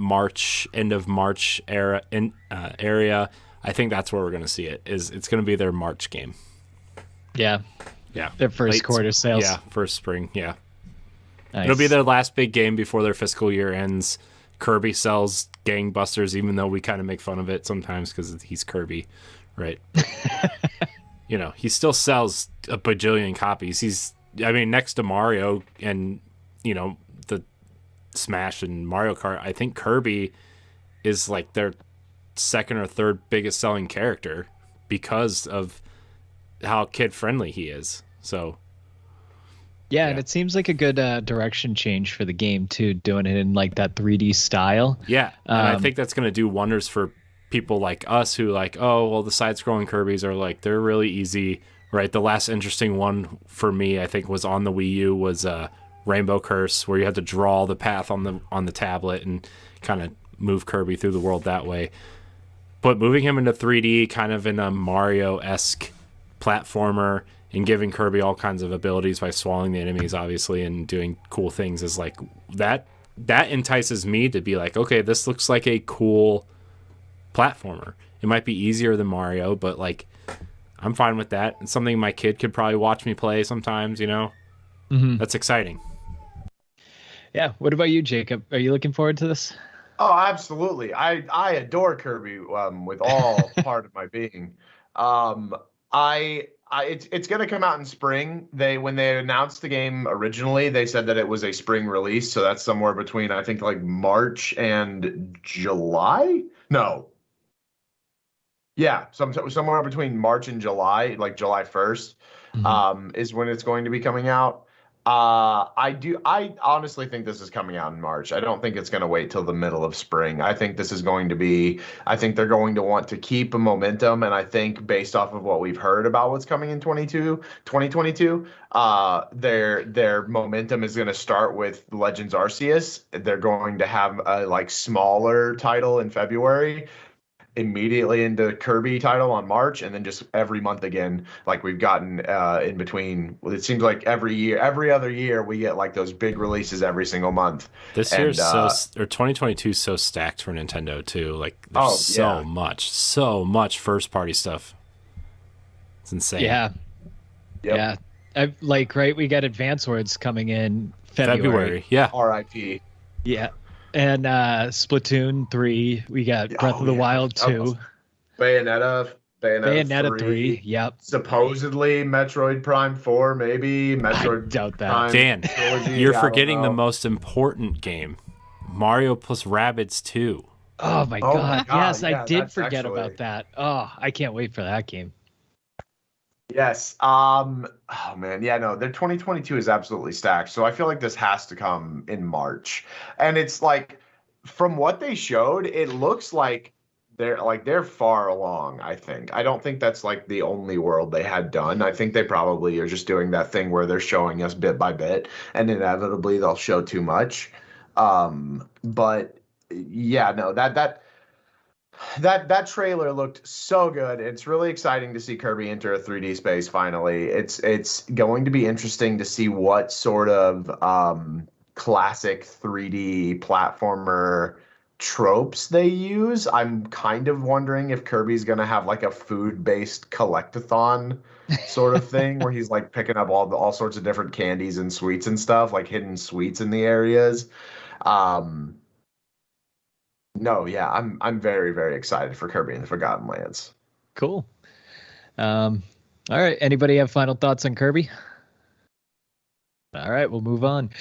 end of March area. I think that's where we're gonna see it. It's gonna be their March game. Yeah. Yeah. Their first quarter sales. Yeah, first spring. Yeah. Nice. It'll be their last big game before their fiscal year ends. Kirby sells gangbusters, even though we kind of make fun of it sometimes because he's Kirby, right? He still sells a bajillion copies. Next to Mario and, the Smash and Mario Kart, I think Kirby is like their second or third biggest selling character because of how kid-friendly he is. So... Yeah, and it seems like a good direction change for the game, too, doing it in like that 3D style. Yeah, and I think that's going to do wonders for people like us who like, oh, well, the side-scrolling Kirbys are like, they're really easy, right? The last interesting one for me, I think, was on the Wii U, was Rainbow Curse, where you had to draw the path on the tablet and kind of move Kirby through the world that way. But moving him into 3D, kind of in a Mario-esque platformer and giving Kirby all kinds of abilities by swallowing the enemies, obviously, and doing cool things is like that entices me to be like, okay, this looks like a cool platformer. It might be easier than Mario, but like I'm fine with that. It's something my kid could probably watch me play sometimes, you know. That's exciting. Yeah. What about you, Jacob? Are you looking forward to this? Oh, absolutely. I adore Kirby with all part of my being. It's going to come out in spring. When they announced the game originally, they said that it was a spring release, so that's somewhere between I think like March and July. No. Yeah, somewhere between March and July, like July 1st, is when it's going to be coming out. I honestly think this is coming out in March. I don't think it's going to wait till the middle of spring. I think this is going to be, I think they're going to want to keep a momentum. And I think based off of what we've heard about what's coming in 2022, their momentum is going to start with Legends Arceus. They're going to have a like smaller title in February, immediately into Kirby title on March, and then just every month again, like we've gotten in between. It seems like every other year, we get like those big releases every single month. This year's 2022 is so stacked for Nintendo too. Like there's so much first party stuff. It's insane. Yeah. Yep. Yeah. We got Advance Wars coming in February. Yeah. RIP. Yeah. And Splatoon 3, we got Breath of the Wild 2. Bayonetta 3, yep. Supposedly Metroid Prime 4, maybe. Metroid I doubt that. Prime Dan, trilogy, you're forgetting the most important game. Mario plus Rabbids 2. Oh my god. Yes, yeah, I did forget about that. Oh, I can't wait for that game. Yes. Oh man, yeah, no, their 2022 is absolutely stacked. So I feel like this has to come in March. And it's like from what they showed, it looks like they're far along, I think. I don't think that's like the only world they had done. I think they probably are just doing that thing where they're showing us bit by bit and inevitably they'll show too much. But yeah, no, that trailer looked so good. It's really exciting to see Kirby enter a 3D space finally. It's going to be interesting to see what sort of classic 3D platformer tropes they use. I'm kind of wondering if Kirby's going to have like a food-based collectathon sort of thing where he's like picking up all sorts of different candies and sweets and stuff, like hidden sweets in the areas. No, yeah, I'm very, very excited for Kirby and the Forgotten Lands. Cool. All right. Anybody have final thoughts on Kirby? All right, we'll move on.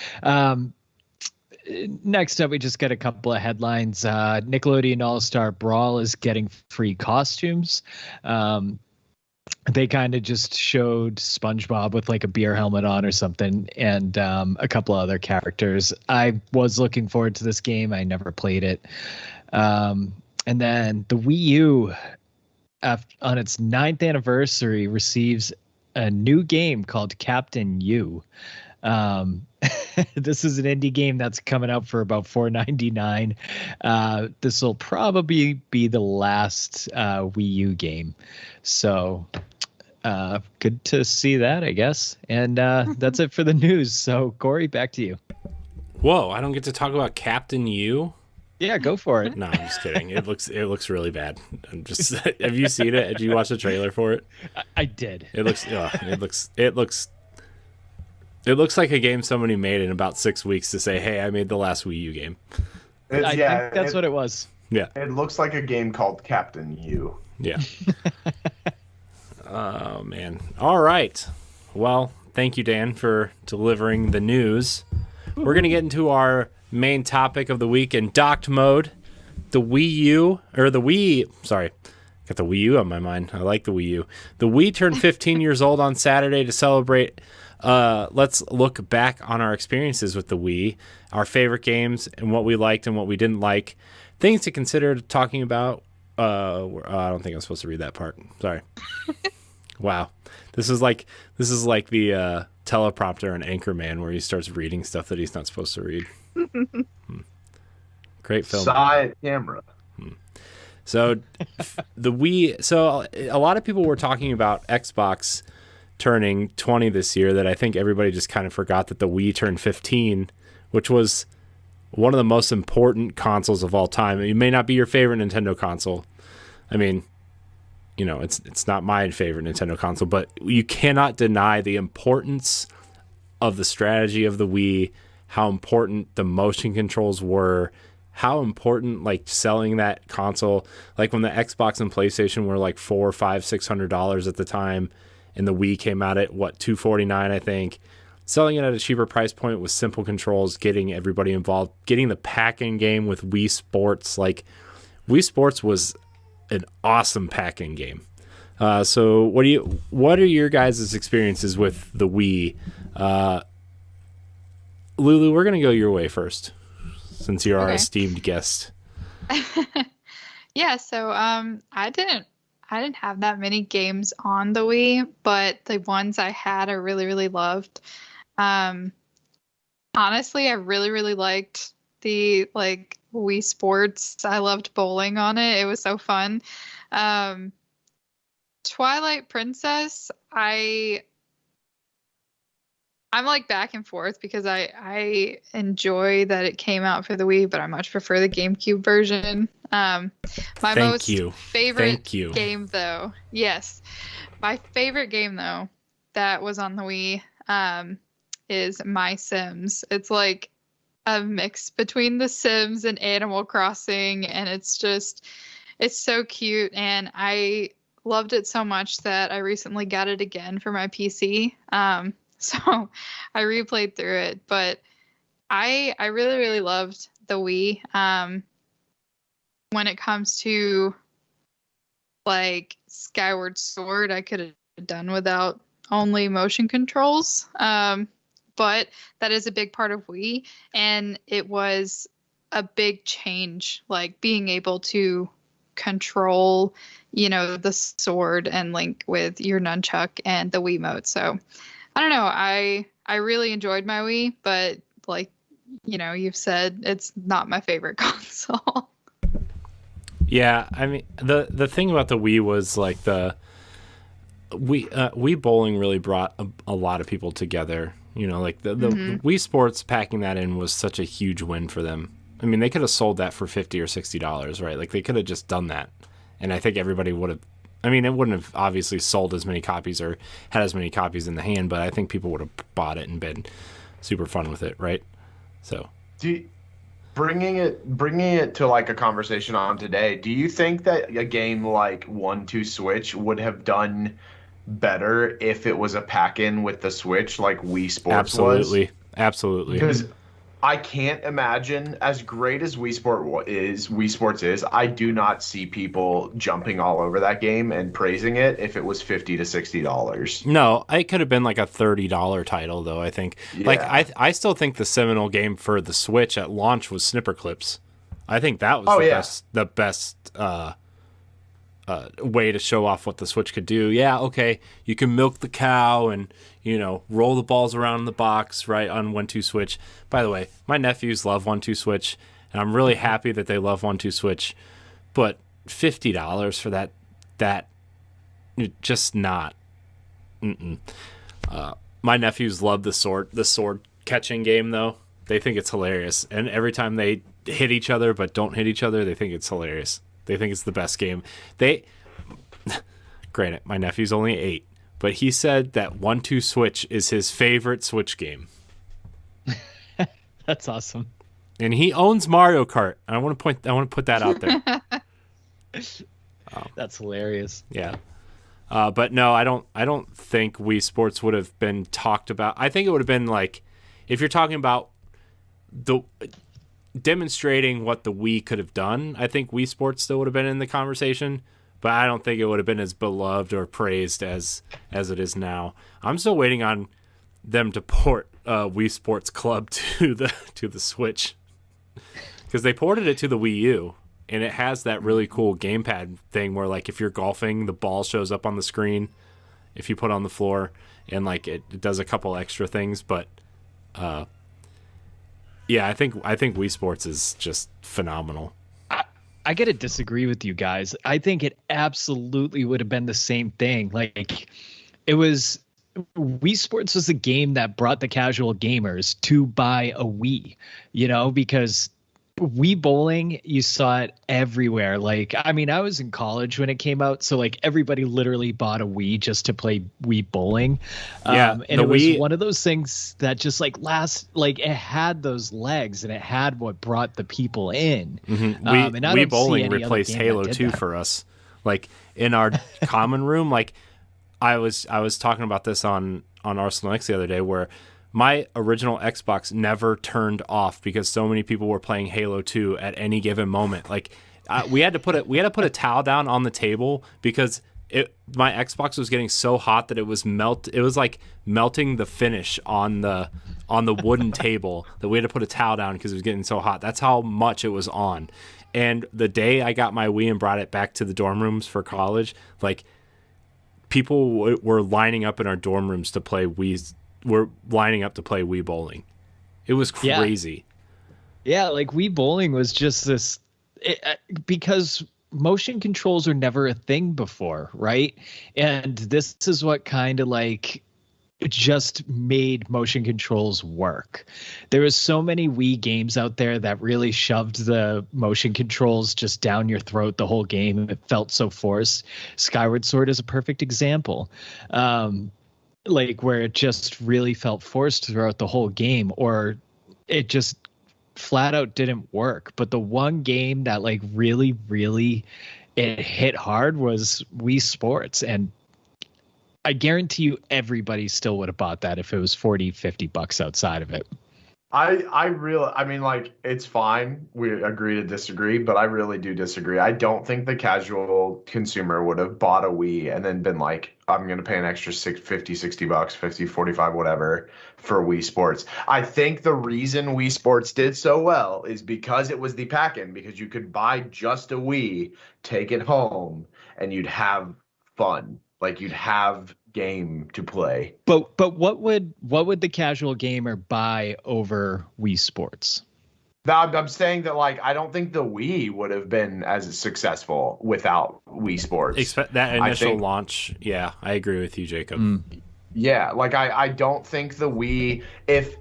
Next up, we just got a couple of headlines. Nickelodeon All-Star Brawl is getting free costumes. They kind of just showed SpongeBob with like a beer helmet on or something, and a couple of other characters. I was looking forward to this game. I never played it. And then the Wii U, on its 9th anniversary, receives a new game called Captain U. This is an indie game that's coming out for about $4.99. This will probably be the last Wii U game. So good to see that, I guess. And that's it for the news. So, Corey, back to you. Whoa, I don't get to talk about Captain U? Yeah, go for it. No, I'm just kidding. It looks really bad. I'm just. Have you seen it? Did you watch the trailer for it? I did. It looks like a game somebody made in about 6 weeks to say, "Hey, I made the last Wii U game." I think that's what it was. Yeah. It looks like a game called Captain U. Yeah. Oh man. All right. Well, thank you, Dan, for delivering the news. We're gonna get into our main topic of the week in docked mode. The Wii U, or the Wii, sorry, got the Wii U on my mind. I like the Wii U. The Wii turned 15 years old on Saturday to celebrate. Let's look back on our experiences with the Wii, our favorite games, and what we liked and what we didn't like. Things to consider talking about. I don't think I'm supposed to read that part. Sorry. Wow. This is like the teleprompter on Anchorman where he starts reading stuff that he's not supposed to read. Great film. Side camera. So the Wii. So a lot of people were talking about Xbox turning 20 this year. That I think everybody just kind of forgot that the Wii turned 15, which was one of the most important consoles of all time. It may not be your favorite Nintendo console. I mean, you know, it's not my favorite Nintendo console, but you cannot deny the importance of the strategy of the Wii, how important the motion controls were, how important like selling that console, like when the Xbox and PlayStation were like $400, $500, $600 at the time, and the Wii came out at what, $249, I think. Selling it at a cheaper price point with simple controls, getting everybody involved, getting the pack-in game with Wii Sports. Like, Wii Sports was an awesome pack-in game. So what are your guys' experiences with the Wii? Lulu, we're gonna go your way first, since you're our esteemed guest. Yeah, so I didn't have that many games on the Wii, but the ones I had I really, really loved. Honestly, I really, really liked the like Wii Sports. I loved bowling on it. It was so fun. Twilight Princess, I'm like back and forth because I enjoy that it came out for the Wii, but I much prefer the GameCube version. My favorite game though, yes, my favorite game though that was on the Wii is My Sims. It's like a mix between The Sims and Animal Crossing, and it's so cute, and I loved it so much that I recently got it again for my PC. So I replayed through it, but I really, really loved the Wii. When it comes to like Skyward Sword, I could have done without only motion controls. But that is a big part of Wii, and it was a big change, like being able to control, you know, the sword and link with your nunchuck and the Wiimote. So I don't know. I really enjoyed my Wii, but like, you know, you've said, it's not my favorite console. Yeah, I mean, the thing about the Wii was like Wii Bowling really brought a lot of people together. You know, like the Wii Sports, packing that in was such a huge win for them. I mean, they could have sold that for $50 or $60, right? Like, they could have just done that. And I think everybody would have, I mean, it wouldn't have obviously sold as many copies or had as many copies in the hand, but I think people would have bought it and been super fun with it, right? So. Bringing it to like a conversation on today, do you think that a game like 1-2 Switch would have done better if it was a pack-in with the Switch like Wii Sports was? Absolutely. Because I can't imagine, as great as Wii Sports is, I do not see people jumping all over that game and praising it if it was $50 to $60. No, it could have been like a $30 title though, I think. Yeah. Like I still think the seminal game for the Switch at launch was Snipper Clips. I think that was the best way to show off what the Switch could do. Yeah, okay, you can milk the cow and, you know, roll the balls around in the box, right, on 1-2 Switch. By the way, my nephews love 1-2 Switch, and I'm really happy that they love 1-2 Switch, but $50 for that just not. My nephews love the sword catching game, though. They think it's hilarious, and every time they hit each other but don't hit each other, they think it's hilarious. They think it's the best game. Granted, my nephew's only 8, but he said that 1-2 Switch is his favorite Switch game. That's awesome. And he owns Mario Kart. I want to put that out there. That's hilarious. Yeah. But no, I don't think Wii Sports would have been talked about. I think it would have been like, if you're talking about the demonstrating what the Wii could have done, I think Wii Sports still would have been in the conversation, but I don't think it would have been as beloved or praised as it is now. I'm still waiting on them to port Wii Sports Club to the Switch, because they ported it to the Wii U, and it has that really cool gamepad thing where, like, if you're golfing, the ball shows up on the screen if you put it on the floor, and like it does a couple extra things, but yeah, I think Wii Sports is just phenomenal. I gotta disagree with you guys. I think it absolutely would have been the same thing. Like, it was Wii Sports was a game that brought the casual gamers to buy a Wii, because Wii bowling, you saw it everywhere. Like, I mean, I was in college when it came out, so like everybody literally bought a Wii just to play Wii bowling. And it was one of those things that just like it had those legs and it had what brought the people in. Mm-hmm. Wii bowling replaced Halo 2 for us. Like in our common room, like I was talking about this on Arsenal X the other day, where my original Xbox never turned off because so many people were playing Halo 2 at any given moment. Like we had to put a towel down on the table because my Xbox was getting so hot that it was like melting the finish on the wooden table, that we had to put a towel down because it was getting so hot. That's how much it was on. And the day I got my Wii and brought it back to the dorm rooms for college, like people were lining up in our dorm rooms to play Wii. We're lining up to play Wii bowling. It was crazy. Yeah, like Wii bowling was just this because motion controls were never a thing before, right? And this is what kind of like just made motion controls work. There was so many Wii games out there that really shoved the motion controls just down your throat the whole game. It felt so forced. Skyward Sword is a perfect example. Like where it just really felt forced throughout the whole game, or it just flat out didn't work. But the one game that like really, really it hit hard was Wii Sports. And I guarantee you everybody still would have bought that if it was $40-$50 outside of it. I mean, like, it's fine. We agree to disagree, but I really do disagree. I don't think the casual consumer would have bought a Wii and then been like, I'm going to pay an extra $50, $60, 50, 45, whatever for Wii Sports. I think the reason Wii Sports did so well is because it was the pack-in, because you could buy just a Wii, take it home, and you'd have fun. Like, you'd have game to play. But what would the casual gamer buy over Wii Sports? I'm saying that, like, I don't think the Wii would have been as successful without Wii Sports. That initial launch, yeah, I agree with you, Jacob. Yeah, like I don't think the Wii, if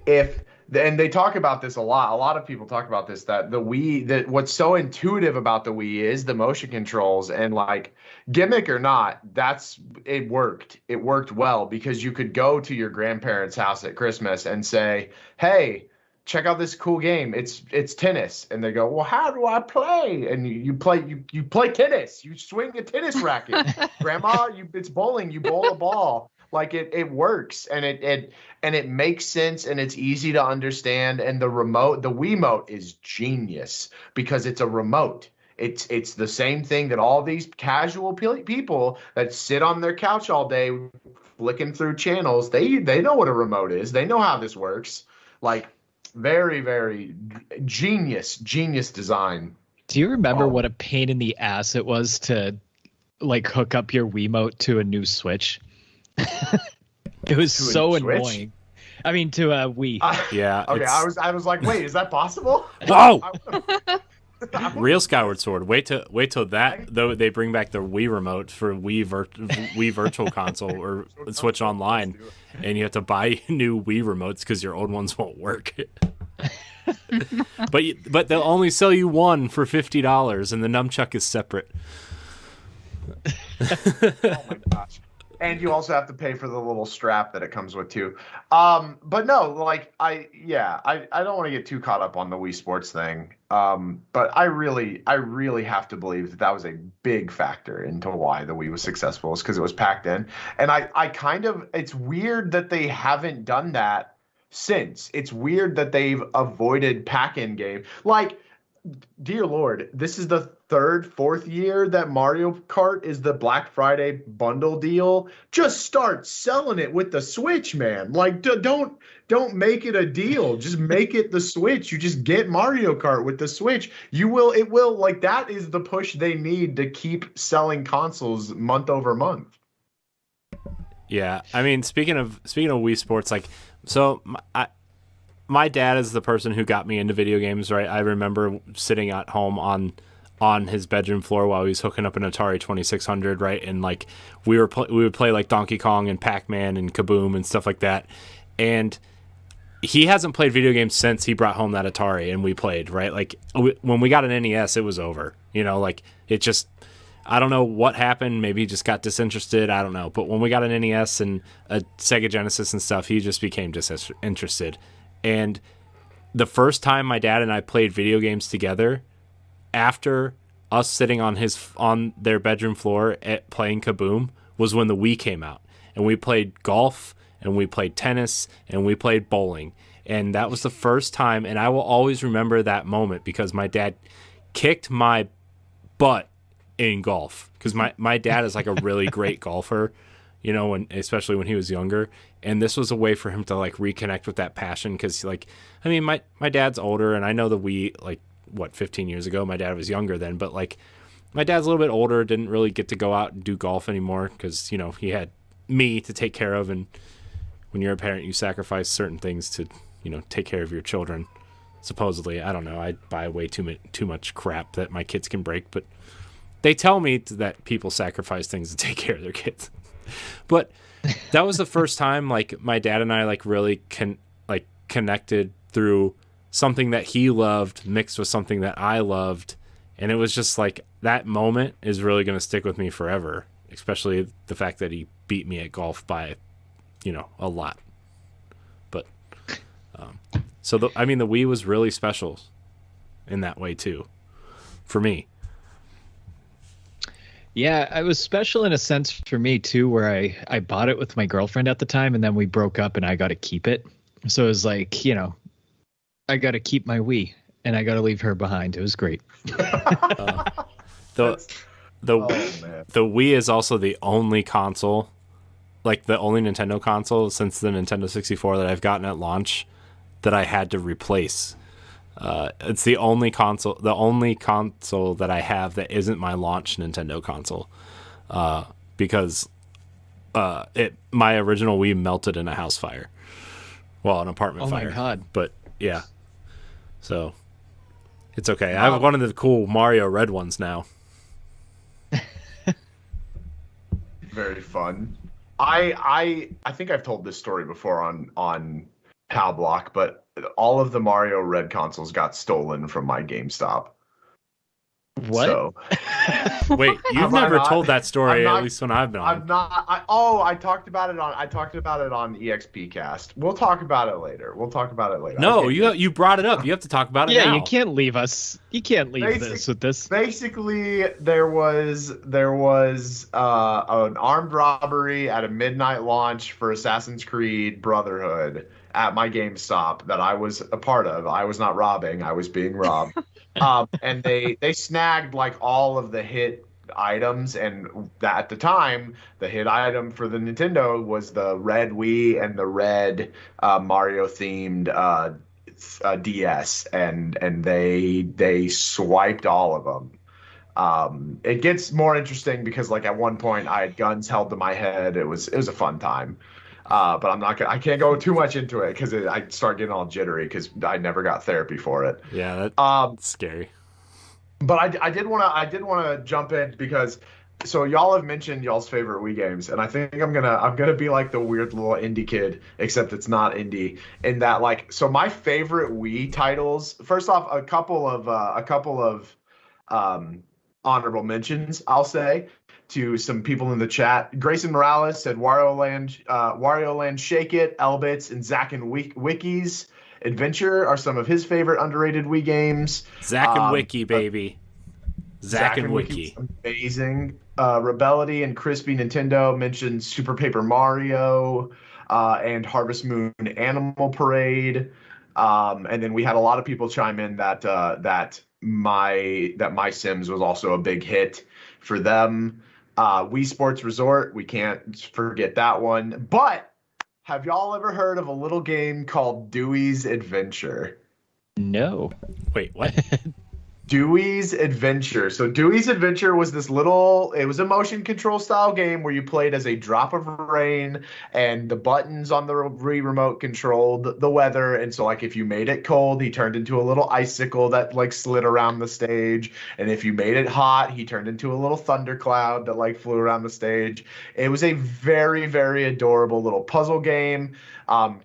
and they talk about this a lot of people talk about this, that the Wii, that what's so intuitive about the Wii is the motion controls, and like, gimmick or not, it worked well, because you could go to your grandparents' house at Christmas and say, hey, check out this cool game, it's tennis, and they go, well, how do I play? And you play tennis, you swing a tennis racket. Grandma, it's bowling, you bowl a ball. Like, it works, and it makes sense, and it's easy to understand. And the Wiimote is genius because it's a remote. It's the same thing that all these casual people that sit on their couch all day flicking through channels, they know what a remote is. They know how this works. Like, very, very genius design. Do you remember what a pain in the ass it was to like hook up your Wiimote to a new Switch? It was so annoying. I mean, to a Wii. Yeah. Okay, I was like, wait, is that possible? Whoa! Real Skyward Sword. Wait till that, though, they bring back the Wii remote for Wii Virtual Console or Switch Online, and you have to buy new Wii remotes because your old ones won't work. But they'll only sell you one for $50, and the nunchuck is separate. Oh my gosh. And you also have to pay for the little strap that it comes with too. But no, like I don't want to get too caught up on the Wii Sports thing. But I really have to believe that was a big factor into why the Wii was successful, is because it was packed in. And it's weird that they haven't done that since. It's weird that they've avoided pack-in game. Like, dear Lord, this is the fourth year that Mario Kart is the Black Friday bundle deal. Just start selling it with the Switch, man. Like, don't make it a deal. Just make it the Switch. You just get Mario Kart with the Switch. It will, like, that is the push they need to keep selling consoles month over month. Yeah, I mean, speaking of Wii Sports, like, so my dad is the person who got me into video games, right? I remember sitting at home on on his bedroom floor while he was hooking up an Atari 2600, right? And like we would play like Donkey Kong and Pac-Man and Kaboom and stuff like that. And he hasn't played video games since he brought home that Atari and we played, right? Like when we got an NES, it was over. You know, like it just, I don't know what happened. Maybe he just got disinterested. I don't know. But when we got an NES and a Sega Genesis and stuff, he just became disinterested. And the first time my dad and I played video games together, after us sitting on their bedroom floor at playing Kaboom, was when the Wii came out. And we played golf, and we played tennis, and we played bowling. And that was the first time, and I will always remember that moment because my dad kicked my butt in golf. Because my dad is like a really great golfer, you know, especially when he was younger. And this was a way for him to like reconnect with that passion. Because like, I mean, my dad's older, and I know the Wii, like, 15 years ago, my dad was younger then, but like my dad's a little bit older, didn't really get to go out and do golf anymore because, you know, he had me to take care of. And when you're a parent, you sacrifice certain things to, you know, take care of your children. Supposedly, I don't know. I buy way too much crap that my kids can break, but they tell me that people sacrifice things to take care of their kids. But that was the first time like my dad and I like really connected through something that he loved mixed with something that I loved. And it was just like that moment is really going to stick with me forever, especially the fact that he beat me at golf by, you know, a lot. But so the Wii was really special in that way too for me. Yeah, it was special in a sense for me too, where I bought it with my girlfriend at the time, and then we broke up and I got to keep it. So it was like, you know, I got to keep my Wii, and I got to leave her behind. It was great. The Wii is also the only console, like the only Nintendo console since the Nintendo 64 that I've gotten at launch that I had to replace. It's the only console that I have that isn't my launch Nintendo console, because my original Wii melted in a house fire. Well, an apartment fire. Oh my God. But yeah. So it's okay. I have one of the cool Mario red ones now. Very fun. I think I've told this story before on Pow Block, but all of the Mario red consoles got stolen from my GameStop. What? So, wait, you've never told that story, at least when I've been on. I'm not. I talked about it on EXP Cast. We'll talk about it later. No, you brought it up. You have to talk about it now. Yeah, you can't leave us. You can't leave this with this. Basically, there was an armed robbery at a midnight launch for Assassin's Creed Brotherhood at my GameStop that I was a part of. I was not robbing. I was being robbed. And they snagged like all of the hit items, and that at the time the hit item for the Nintendo was the red Wii and the red Mario themed DS, and they swiped all of them. It gets more interesting because like at one point I had guns held to my head. It was a fun time. But I can't go too much into it because I start getting all jittery because I never got therapy for it. Yeah, that's scary. But I did want to jump in because so y'all have mentioned y'all's favorite Wii games, and I think I'm gonna be like the weird little indie kid, except it's not indie. In that like, so my favorite Wii titles. First off, a couple of honorable mentions, I'll say, to some people in the chat. Grayson Morales said Wario Land Shake It, L-Bits, and Zack and Wiki's Adventure are some of his favorite underrated Wii games. Zack and Wiki, baby. Zack and Wiki. Amazing. Rebellity and Crispy Nintendo mentioned Super Paper Mario and Harvest Moon Animal Parade. And then we had a lot of people chime in that My Sims was also a big hit for them. Wii Sports Resort, we can't forget that one. But have y'all ever heard of a little game called Dewey's Adventure? No. Wait, what? Dewey's Adventure. So Dewey's Adventure was it was a motion control style game where you played as a drop of rain, and the buttons on the remote controlled the weather. And so like if you made it cold, he turned into a little icicle that like slid around the stage. And if you made it hot, he turned into a little thundercloud that like flew around the stage. It was a very, very adorable little puzzle game.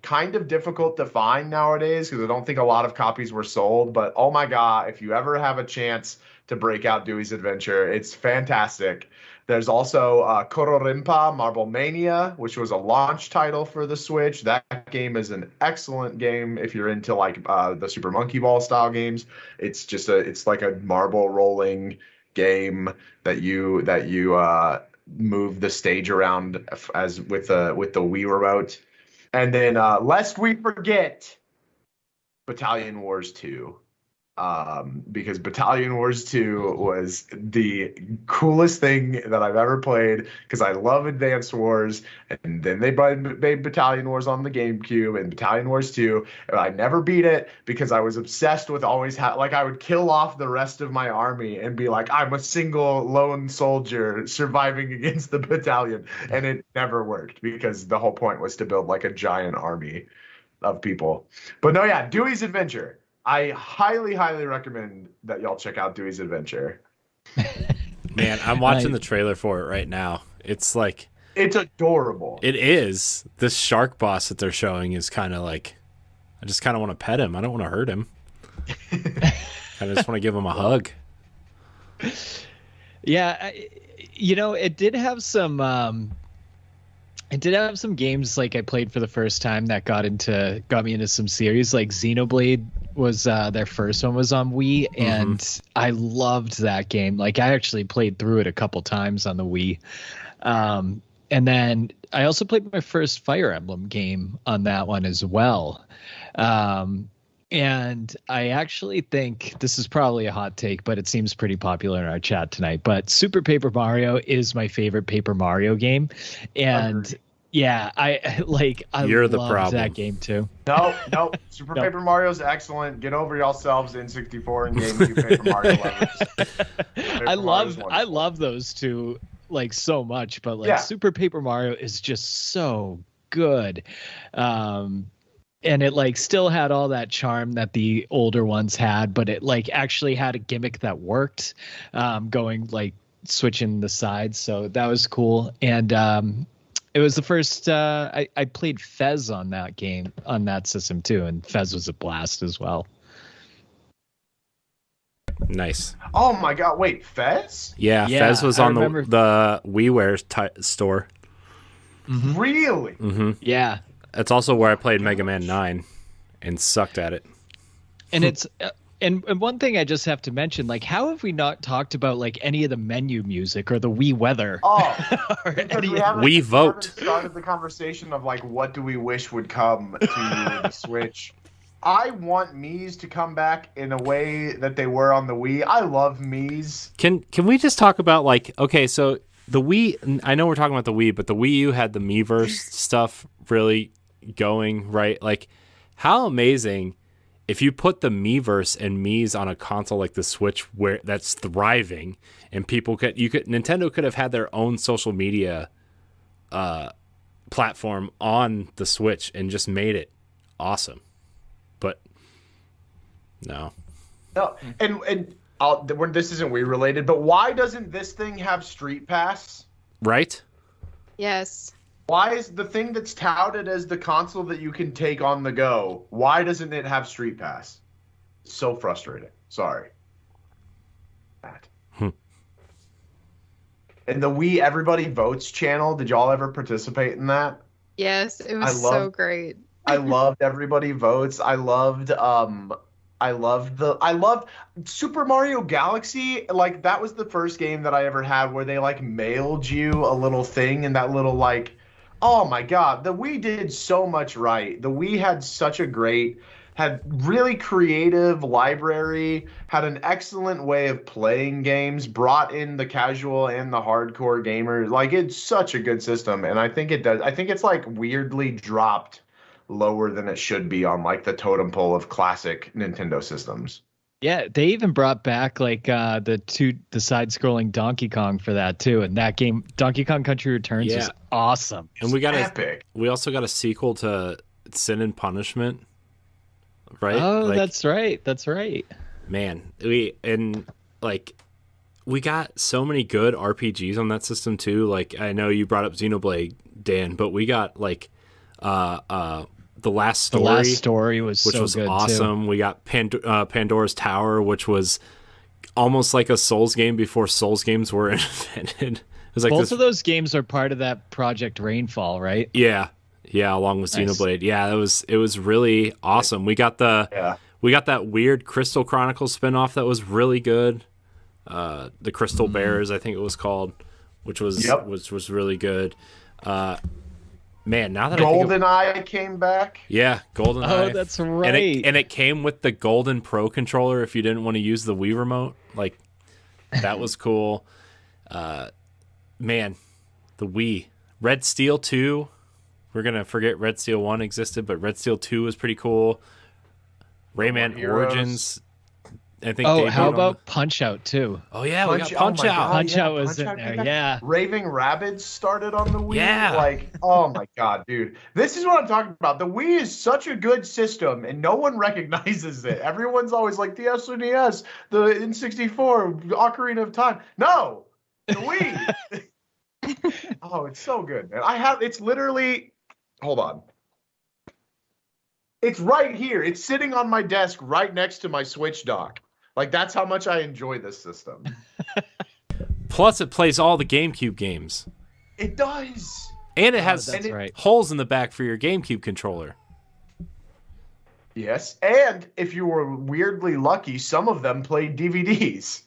Kind of difficult to find nowadays because I don't think a lot of copies were sold. But oh my God, if you ever have a chance to break out Dewey's Adventure, it's fantastic. There's also Kororimpa Marble Mania, which was a launch title for the Switch. That game is an excellent game if you're into like the Super Monkey Ball style games. It's like a marble rolling game that you move the stage around as with the Wii remote. And then lest we forget Battalion Wars 2. Because Battalion Wars 2 was the coolest thing that I've ever played because I love Advance Wars. And then they made Battalion Wars on the GameCube and Battalion Wars 2. And I never beat it because I was obsessed with always like I would kill off the rest of my army and be like, I'm a single lone soldier surviving against the battalion. And it never worked because the whole point was to build like a giant army of people. But no, yeah, Dewey's Adventure. I highly, highly recommend that y'all check out Dewey's Adventure. Man, I'm watching the trailer for it right now. It's adorable. It is. This shark boss that they're showing is kind of like, I just kind of want to pet him. I don't want to hurt him. I just want to give him a hug. Yeah, it did have some. It did have some games like I played for the first time that got me into some series. Like Xenoblade was their first one was on Wii, and I loved that game. Like I actually played through it a couple times on the Wii. And then I also played my first Fire Emblem game on that one as well. And I actually think this is probably a hot take, but it seems pretty popular in our chat tonight. But Super Paper Mario is my favorite Paper Mario game. And yeah, I You're the loved problem. that game too. No. Super Paper Mario is excellent. Get over yourselves in 64 and GameCube Paper Mario lovers. I love those two like so much, but like Super Paper Mario is just so good. And it like still had all that charm that the older ones had, but it like actually had a gimmick that worked, going like switching the sides. So that was cool. And it was the first I played Fez on that game, on that system too. And Fez was a blast as well. Nice. Oh my God. Wait, Fez? Yeah, Fez was on the WiiWare store. Mm-hmm. Really? Mm-hmm. Yeah. That's also where I played Mega Man 9 and sucked at it. And it's and one thing I just have to mention, like, how have we not talked about like any of the menu music or the Wii weather? Oh, we vote. Started the conversation of like, what do we wish would come to the Switch? I want Mii's to come back in a way that they were on the Wii. I love Mii's. Can we just talk about like, okay, so the Wii, I know we're talking about the Wii, but the Wii U had the Miiverse stuff really going, right? Like, how amazing if you put the Miiverse and Mii's on a console like the Switch where that's thriving, and Nintendo could have had their own social media platform on the Switch and just made it awesome. But no, and this isn't Wii related, but why doesn't this thing have Street Pass? Right? Yes. Why is the thing that's touted as the console that you can take on the go, why doesn't it have Street Pass? It's so frustrating. Sorry. And the Wii Everybody Votes channel, did y'all ever participate in that? Yes, it was so great. I loved Everybody Votes. I loved Super Mario Galaxy. Like, that was the first game that I ever had where they like mailed you a little thing, and that little like, oh my God, the Wii did so much right. The Wii had really creative library, had an excellent way of playing games, brought in the casual and the hardcore gamers. Like, it's such a good system, and I think it does. I think it's like weirdly dropped lower than it should be on like the totem pole of classic Nintendo systems. Yeah, they even brought back like the side-scrolling Donkey Kong for that too, and that game, Donkey Kong Country Returns, was awesome. And we epic. We also got a sequel to Sin and Punishment, right? Oh, that's right. That's right. Man, we got so many good RPGs on that system too. Like, I know you brought up Xenoblade, Dan, but we got like The Last Story. The Last Story was good awesome. too. We got Pandora's Tower, which was almost like a Souls game before Souls games were invented. It was like both of those games are part of that Project Rainfall, right? Yeah, along with Xenoblade. Yeah, it was really awesome. We got that weird Crystal Chronicles spinoff that was really good. The Crystal Bears, I think it was called, which was really good. Man, now that GoldenEye came back. Yeah, GoldenEye. Oh, that's right. And it came with the Golden Pro controller if you didn't want to use the Wii remote. Like, that was cool. Man, the Wii. Red Steel 2. We're going to forget Red Steel 1 existed, but Red Steel 2 was pretty cool. Rayman Origins. I think. Oh, how about Punch-Out too? Oh yeah, we got Punch-Out. Punch-Out was in there. Yeah. Raving Rabbids started on the Wii. Yeah. Like, oh my god, dude. This is what I'm talking about. The Wii is such a good system, and no one recognizes it. Everyone's always like the SNES, the N64, Ocarina of Time. No, the Wii. Oh, it's so good, man. It's literally. Hold on. It's right here. It's sitting on my desk right next to my Switch dock. Like, that's how much I enjoy this system. Plus, it plays all the GameCube games. It does. And it has right. holes in the back for your GameCube controller. Yes. And if you were weirdly lucky, some of them played DVDs.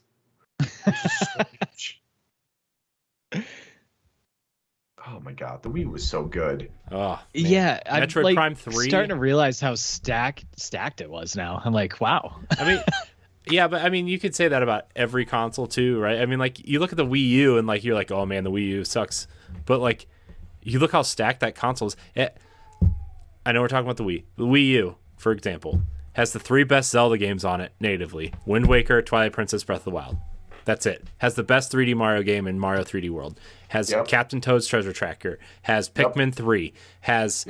Oh my god, the Wii was so good. Oh, man. Yeah, Metroid I'm Prime 3. Starting to realize how stacked it was now. I'm like, wow. I mean, yeah, but I mean, you could say that about every console too, right? I mean, like, you look at the Wii U and like you're like, oh man, the Wii U sucks. But like, you look how stacked that console is. I know we're talking about the Wii. The Wii U, for example, has the 3 best Zelda games on it natively: Wind Waker, Twilight Princess, Breath of the Wild. That's it. Has the best 3D Mario game in Mario 3D World. Has Captain Toad's Treasure Tracker. Has Pikmin 3. Has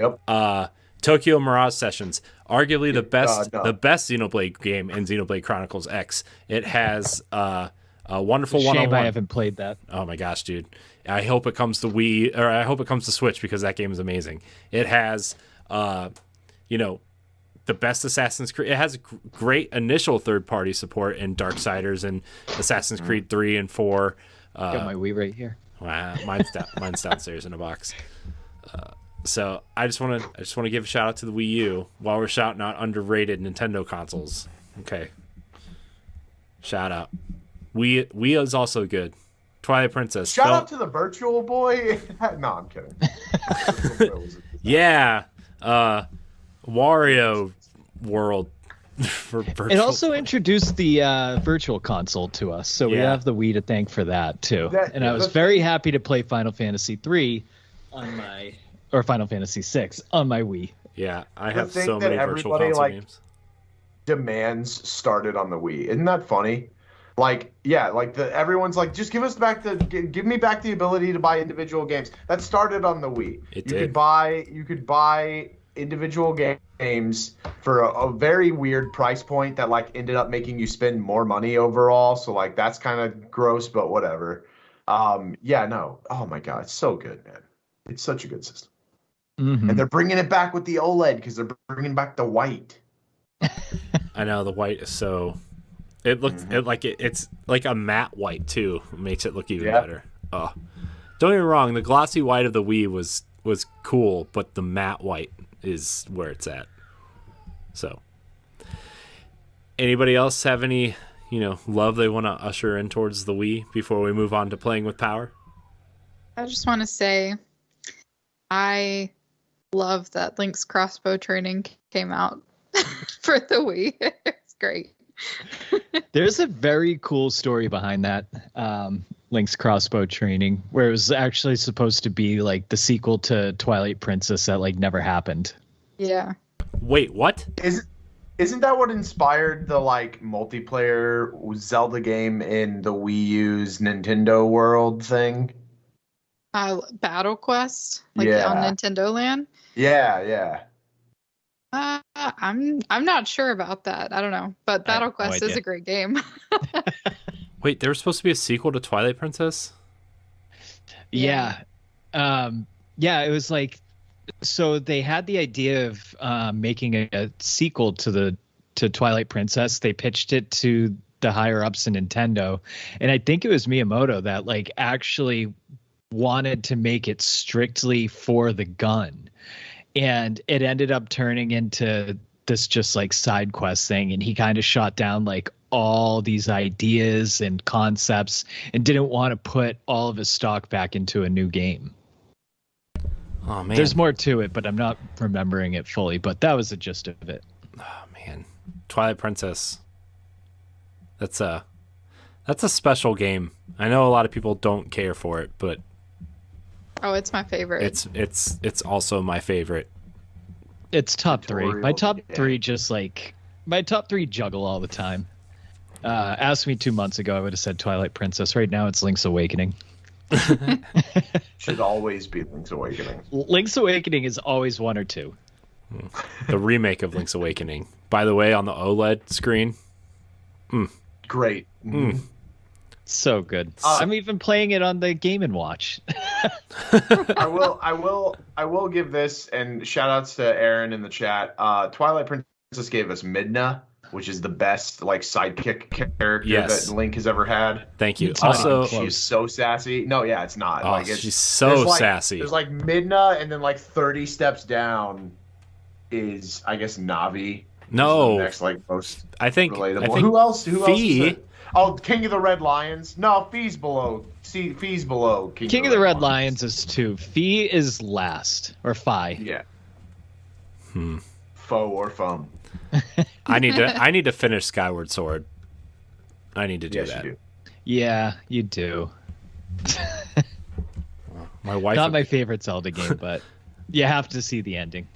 Tokyo Mirage Sessions. Arguably the best Xenoblade game in Xenoblade Chronicles X. It has a Wonderful Shame 101. I haven't played that. Oh my gosh, dude. I hope it comes to Wii, or I hope it comes to Switch, because that game is amazing. It has the best Assassin's Creed. It has great initial third-party support in Darksiders and Assassin's Creed 3 and 4. Got my Wii right here. Wow, mine's downstairs in a box. So I just want to give a shout out to the Wii U while we're shouting out underrated Nintendo consoles. Okay, shout out. Wii is also good. Twilight Princess. Shout out to the Virtual Boy. No, I'm kidding. Yeah. Wario World for Virtual. It also introduced the Virtual Console to us, so we have the Wii to thank for that too. I was very happy to play Final Fantasy 3 or Final Fantasy 6 on my Wii. Yeah, I have so many Virtual Console games. Demands started on the Wii. Isn't that funny? Everyone's like, just give me back the ability to buy individual games. That started on the Wii. You could buy individual games for a very weird price point that like ended up making you spend more money overall. So like that's kind of gross, but whatever. Oh my god, it's so good, man. It's such a good system. Mm-hmm. And they're bringing it back with the OLED because they're bringing back the white. I know, the white is so. It looks it's like a matte white too. It makes it look even better. Oh, don't get me wrong. The glossy white of the Wii was cool, but the matte white is where it's at. So, anybody else have any love they want to usher in towards the Wii before we move on to playing with Power? I just want to say, I love that Link's crossbow training came out for the Wii. It's great. There's a very cool story behind that Link's crossbow training, where it was actually supposed to be like the sequel to Twilight Princess that like never happened. Yeah. Wait, what? Isn't that what inspired the like multiplayer Zelda game in the Wii U's Nintendo World thing? Battle Quest, like on Nintendo Land. Yeah. I'm not sure about that. I don't know, but Battle Quest is a great game. Wait, there was supposed to be a sequel to Twilight Princess? Yeah. It was like, so they had the idea of making a sequel to Twilight Princess. They pitched it to the higher ups in Nintendo, and I think it was Miyamoto that like actually wanted to make it strictly for the gun, and it ended up turning into this just like side quest thing, and he kind of shot down like all these ideas and concepts and didn't want to put all of his stock back into a new game. Oh man, there's more to it, but I'm not remembering it fully, but that was the gist of it. Oh man, Twilight Princess, that's a special game. I know a lot of people don't care for it, but it's my favorite. It's also my favorite. It's top three. My top three juggle all the time. Asked me 2 months ago, I would have said Twilight Princess. Right now, it's Link's Awakening. Should always be Link's Awakening. Link's Awakening is always 1 or 2. The remake of Link's Awakening, by the way, on the OLED screen. Great. So good. I'm even playing it on the Game & Watch. I will give this, and shout outs to Aaron in the chat. Twilight Princess gave us Midna, which is the best like sidekick character that Link has ever had. Thank you. It's also, she's so sassy. No, yeah, it's not. Oh, she's so sassy. There's like Midna, and then like 30 steps down is I guess Navi. No, next like most relatable. Who else? Fee. Oh, King of the Red Lions. No, Fee's below. Fee's below. King of the Red Lions is 2. Fee is last, or Fi. Yeah. Foe or Fum. I need to finish Skyward Sword. I need to do that. You do. Yeah, you do. My wife. Not my favorite Zelda game, but you have to see the ending.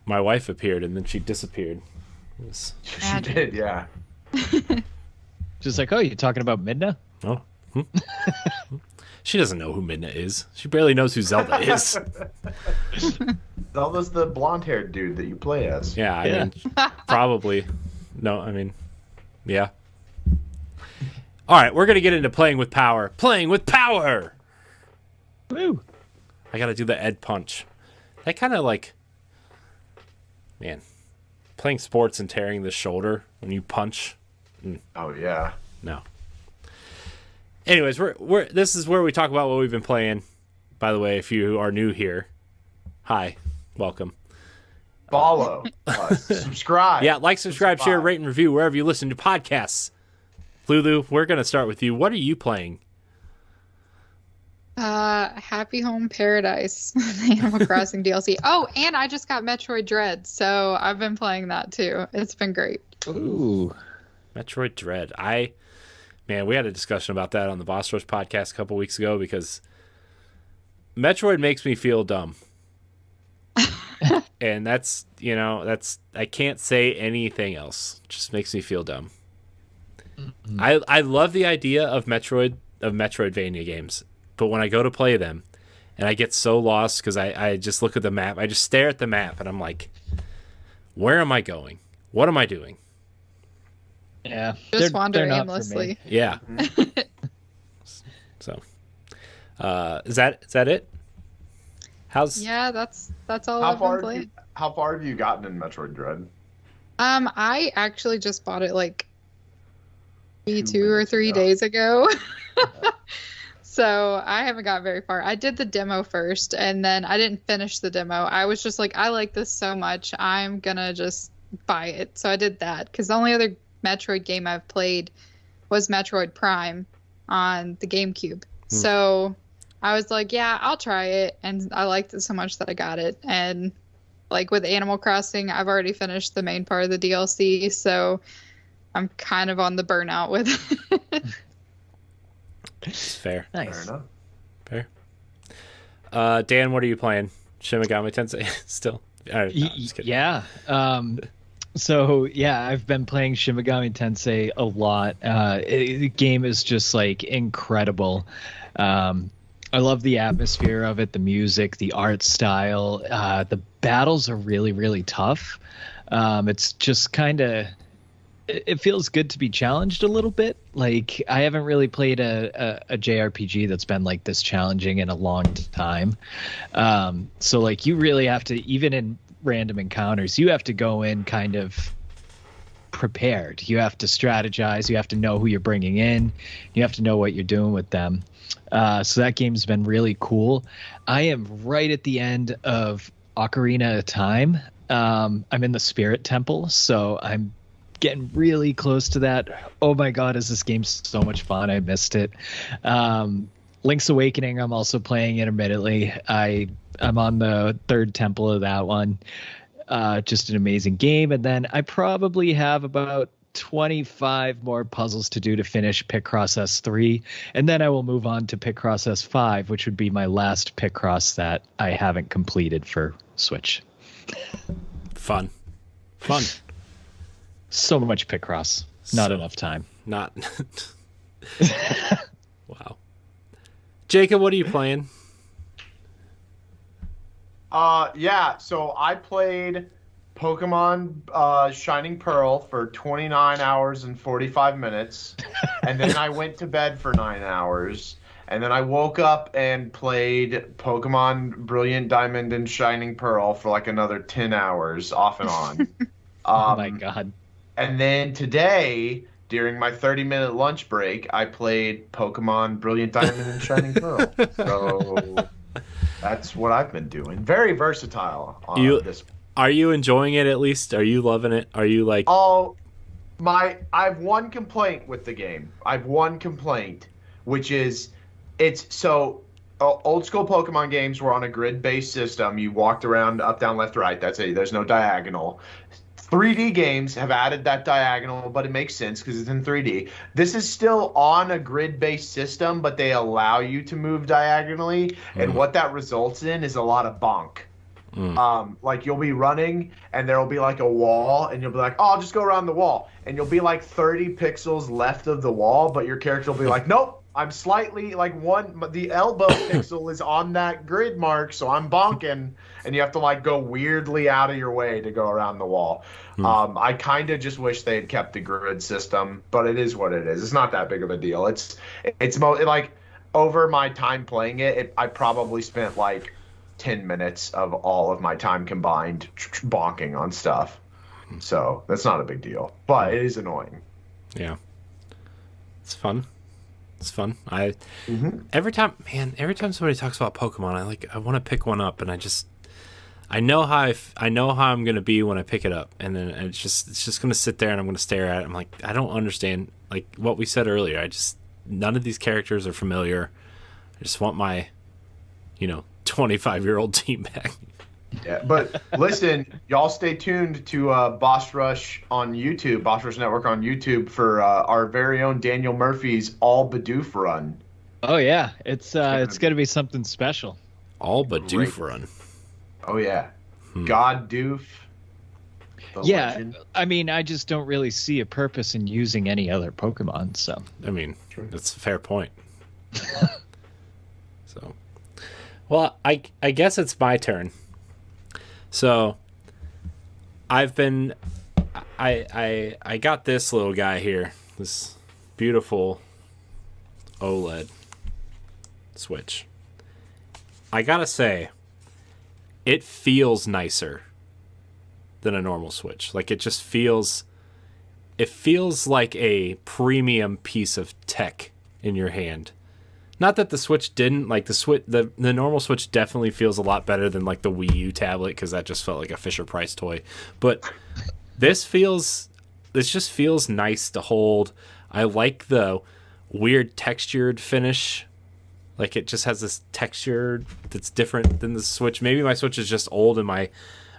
My wife appeared and then she disappeared. She did, yeah. Just like, oh, you talking about Midna? Oh. She doesn't know who Midna is. She barely knows who Zelda is. Zelda's the blonde-haired dude that you play as. Yeah, I mean, probably. No, I mean, yeah. All right, we're going to get into playing with power. Playing with power! Woo! I got to do the Ed punch. That kind of like, man, playing sports and tearing the shoulder when you punch. Oh, yeah. No. Anyways, this is where we talk about what we've been playing. By the way, if you are new here, hi, welcome. Follow us, subscribe. Yeah, like, subscribe, share, rate, and review wherever you listen to podcasts. Lulu, we're going to start with you. What are you playing? Happy Home Paradise, the Animal Crossing DLC. Oh, and I just got Metroid Dread, so I've been playing that too. It's been great. Ooh. Metroid Dread. Man, we had a discussion about that on the Boss Rush podcast a couple weeks ago because Metroid makes me feel dumb. And that's I can't say anything else. It just makes me feel dumb. Mm-hmm. I love the idea of Metroidvania games, but when I go to play them and I get so lost because I just look at the map, I just stare at the map and I'm like, where am I going? What am I doing? Yeah, just wander aimlessly. Yeah. So, is that it? Yeah, that's all I've been playing. How far have you gotten in Metroid Dread? I actually just bought it like 2 or 3 days ago. So I haven't got very far. I did the demo first, and then I didn't finish the demo. I was just like, I like this so much, I'm gonna just buy it. So I did that because the only other Metroid game I've played was Metroid Prime on the GameCube. So I was like, yeah, I'll try it, and I liked it so much that I got it. And like with Animal Crossing, I've already finished the main part of the DLC, so I'm kind of on the burnout with it. It's fair. Nice. Fair enough. Fair. Dan, what are you playing? Shin Megami Tensei still? Just kidding. Yeah. So yeah, I've been playing Shin Megami Tensei a lot. The game is just like incredible. I love the atmosphere of it, the music, the art style. The battles are really, really tough. It's just kind of, it feels good to be challenged a little bit. Like I haven't really played a JRPG that's been like this challenging in a long time. So like you really have to, even in random encounters, you have to go in kind of prepared. You have to strategize. You have to know who you're bringing in. You have to know what you're doing with them. So that game's been really cool. I am right at the end of Ocarina of Time. I'm in the Spirit Temple, so I'm getting really close to that. Oh my God, is this game so much fun? I missed it. Link's Awakening, I'm also playing intermittently. I'm on the third temple of that one. Just an amazing game. And then I probably have about 25 more puzzles to do to finish Picross S3. And then I will move on to Picross S5, which would be my last Picross that I haven't completed for Switch. Fun. So much Picross. Not enough time. Not. Wow. Jacob, what are you playing? Yeah, so I played Pokemon Shining Pearl for 29 hours and 45 minutes, and then I went to bed for 9 hours, and then I woke up and played Pokemon Brilliant Diamond and Shining Pearl for like another 10 hours off and on. Oh my God. And then today, during my 30-minute lunch break, I played Pokemon Brilliant Diamond and Shining Pearl. So that's what I've been doing. Very versatile on this. Are you enjoying it at least? Are you loving it? Are you like... I've one complaint with the game. I've one complaint, which is old school Pokemon games were on a grid-based system. You walked around up, down, left, right. That's it. There's no diagonal. 3D games have added that diagonal, but it makes sense because it's in 3D. This is still on a grid-based system, but they allow you to move diagonally, and what that results in is a lot of bonk. Like you'll be running, and there will be like a wall, and you'll be like, oh, I'll just go around the wall. And you'll be like 30 pixels left of the wall, but your character will be like, nope, I'm slightly like the elbow pixel is on that grid mark, so I'm bonking. And you have to like go weirdly out of your way to go around the wall. I kind of just wish they had kept the grid system, but it is what it is. It's not that big of a deal. It's like over my time playing it, I probably spent like 10 minutes of all of my time combined bonking on stuff. So that's not a big deal, but it is annoying. Yeah. It's fun. Every time somebody talks about Pokemon, I want to pick one up, and I know how I'm gonna be when I pick it up, and then it's just gonna sit there and I'm gonna stare at it. I'm like, I don't understand, like what we said earlier. None of these characters are familiar. I just want my, 25-year-old team back. Yeah, but listen, y'all stay tuned to Boss Rush on YouTube, Boss Rush Network on YouTube for our very own Daniel Murphy's All Bidoof run. Oh yeah, it's gonna be something special. All Bidoof run. Oh yeah, God Doof. Yeah, legend. I mean, I just don't really see a purpose in using any other Pokemon. So I mean, that's a fair point. So, well, I guess it's my turn. So, I got this little guy here, this beautiful OLED Switch. I gotta say, it feels nicer than a normal Switch. Like it feels like a premium piece of tech in your hand. Not that the Switch didn't. Like the normal Switch definitely feels a lot better than like the Wii U tablet, because that just felt like a Fisher Price toy. But this just feels nice to hold. I like the weird textured finish. Like it just has this texture that's different than the Switch. Maybe my Switch is just old and my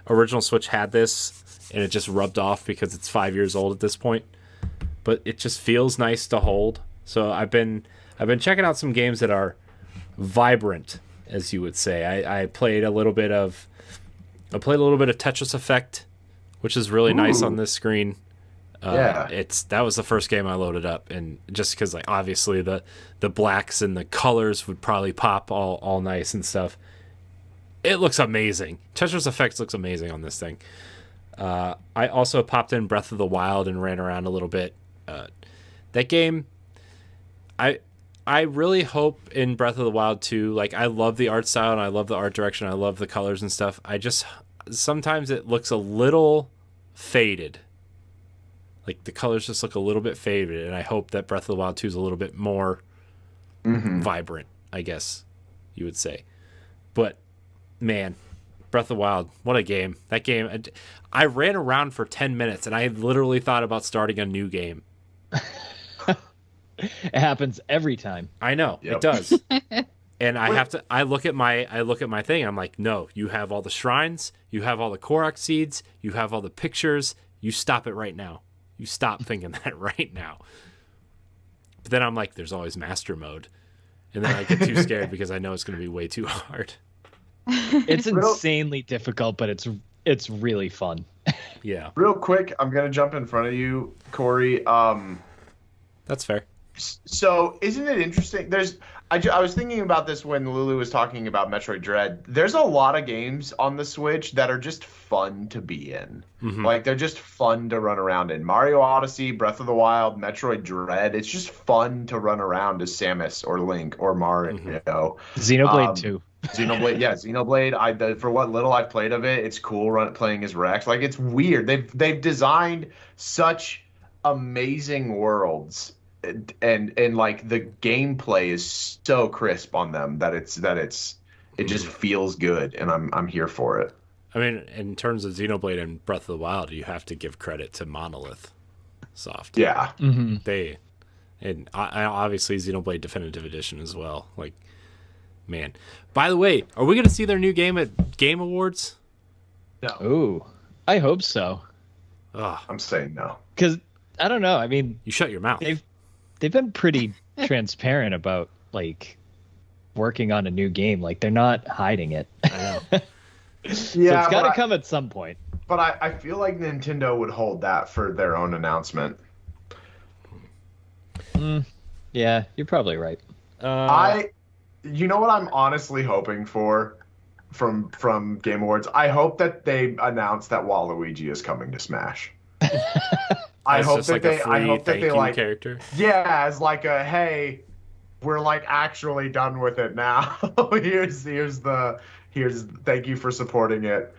original Switch had this and it just rubbed off because it's 5 years old at this point. But it just feels nice to hold. So I've been checking out some games that are vibrant, as you would say. I played a little bit of Tetris Effect which is really nice on this screen. Yeah, that was the first game I loaded up, and just because like obviously the blacks and the colors would probably pop all nice and stuff. It looks amazing. Tetris Effects looks amazing on this thing. I also popped in Breath of the Wild and ran around a little bit. That game, I really hope in Breath of the Wild 2, like I love the art style and I love the art direction, I love the colors and stuff. Sometimes it looks a little faded. Like the colors just look a little bit faded, and I hope that Breath of the Wild 2 is a little bit more vibrant, I guess you would say. But man, Breath of the Wild, what a game. That game, I ran around for 10 minutes and I literally thought about starting a new game. It happens every time. I know. Yep. It does. And I look at my thing. I'm like, no, you have all the shrines, you have all the Korok seeds, you have all the pictures. You stop it right now. You stop thinking that right now. But then I'm like, there's always master mode. And then I get too scared because I know it's going to be way too hard. It's insanely difficult, but it's really fun. Yeah. Real quick, I'm going to jump in front of you, Corey. That's fair. So isn't it interesting? I was thinking about this when Lulu was talking about Metroid Dread. There's a lot of games on the Switch that are just fun to be in. Mm-hmm. Like they're just fun to run around in. Mario Odyssey, Breath of the Wild, Metroid Dread. It's just fun to run around as Samus or Link or Mario. Mm-hmm. Xenoblade 2. Xenoblade, yeah, Xenoblade. For what little I've played of it, it's cool playing as Rex. Like it's weird. They've designed such amazing worlds. And like the gameplay is so crisp on them that it just feels good, and I'm here for it. I mean, in terms of Xenoblade and Breath of the Wild, you have to give credit to Monolith Soft. Yeah, and obviously Xenoblade Definitive Edition as well. Like, man. By the way, are we going to see their new game at Game Awards? No. Ooh, I hope so. I'm saying no because I don't know. I mean, you shut your mouth. They've been pretty transparent about like working on a new game. Like they're not hiding it. I know. So it's got to come at some point. But I feel like Nintendo would hold that for their own announcement. Yeah, you're probably right. You know what I'm honestly hoping for from Game Awards? I hope that they announce that Waluigi is coming to Smash. I hope that they like character. Yeah, as like a hey, we're like actually done with it now. here's thank you for supporting it.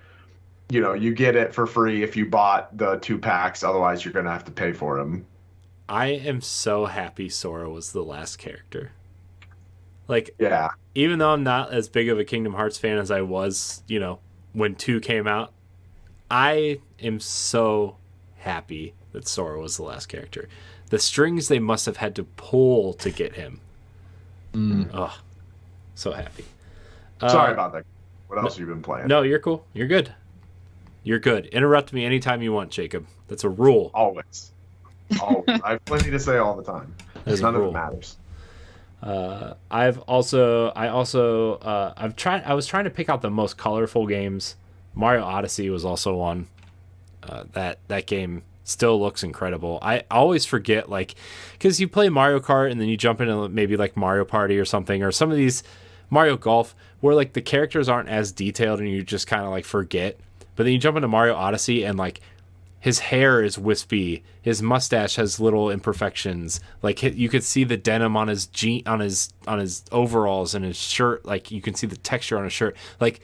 You know, you get it for free if you bought the 2 packs. Otherwise, you're gonna have to pay for them. I am so happy Sora was the last character. Like, yeah, even though I'm not as big of a Kingdom Hearts fan as I was, when 2 came out, I am so happy that Sora was the last character. The strings they must have had to pull to get him. Oh, so happy. Sorry about that. What else have you been playing? No, you're cool. You're good. You're good. Interrupt me anytime you want, Jacob. That's a rule. Always. I have plenty to say all the time. None of it matters. I was trying to pick out the most colorful games. Mario Odyssey was also one. That game still looks incredible. I always forget, like, because you play Mario Kart and then you jump into maybe like Mario Party or something, or some of these Mario Golf where like the characters aren't as detailed and you just kind of like forget. But then you jump into Mario Odyssey and like his hair is wispy, his mustache has little imperfections, like you could see the denim on his on his overalls and his shirt, like you can see the texture on his shirt. Like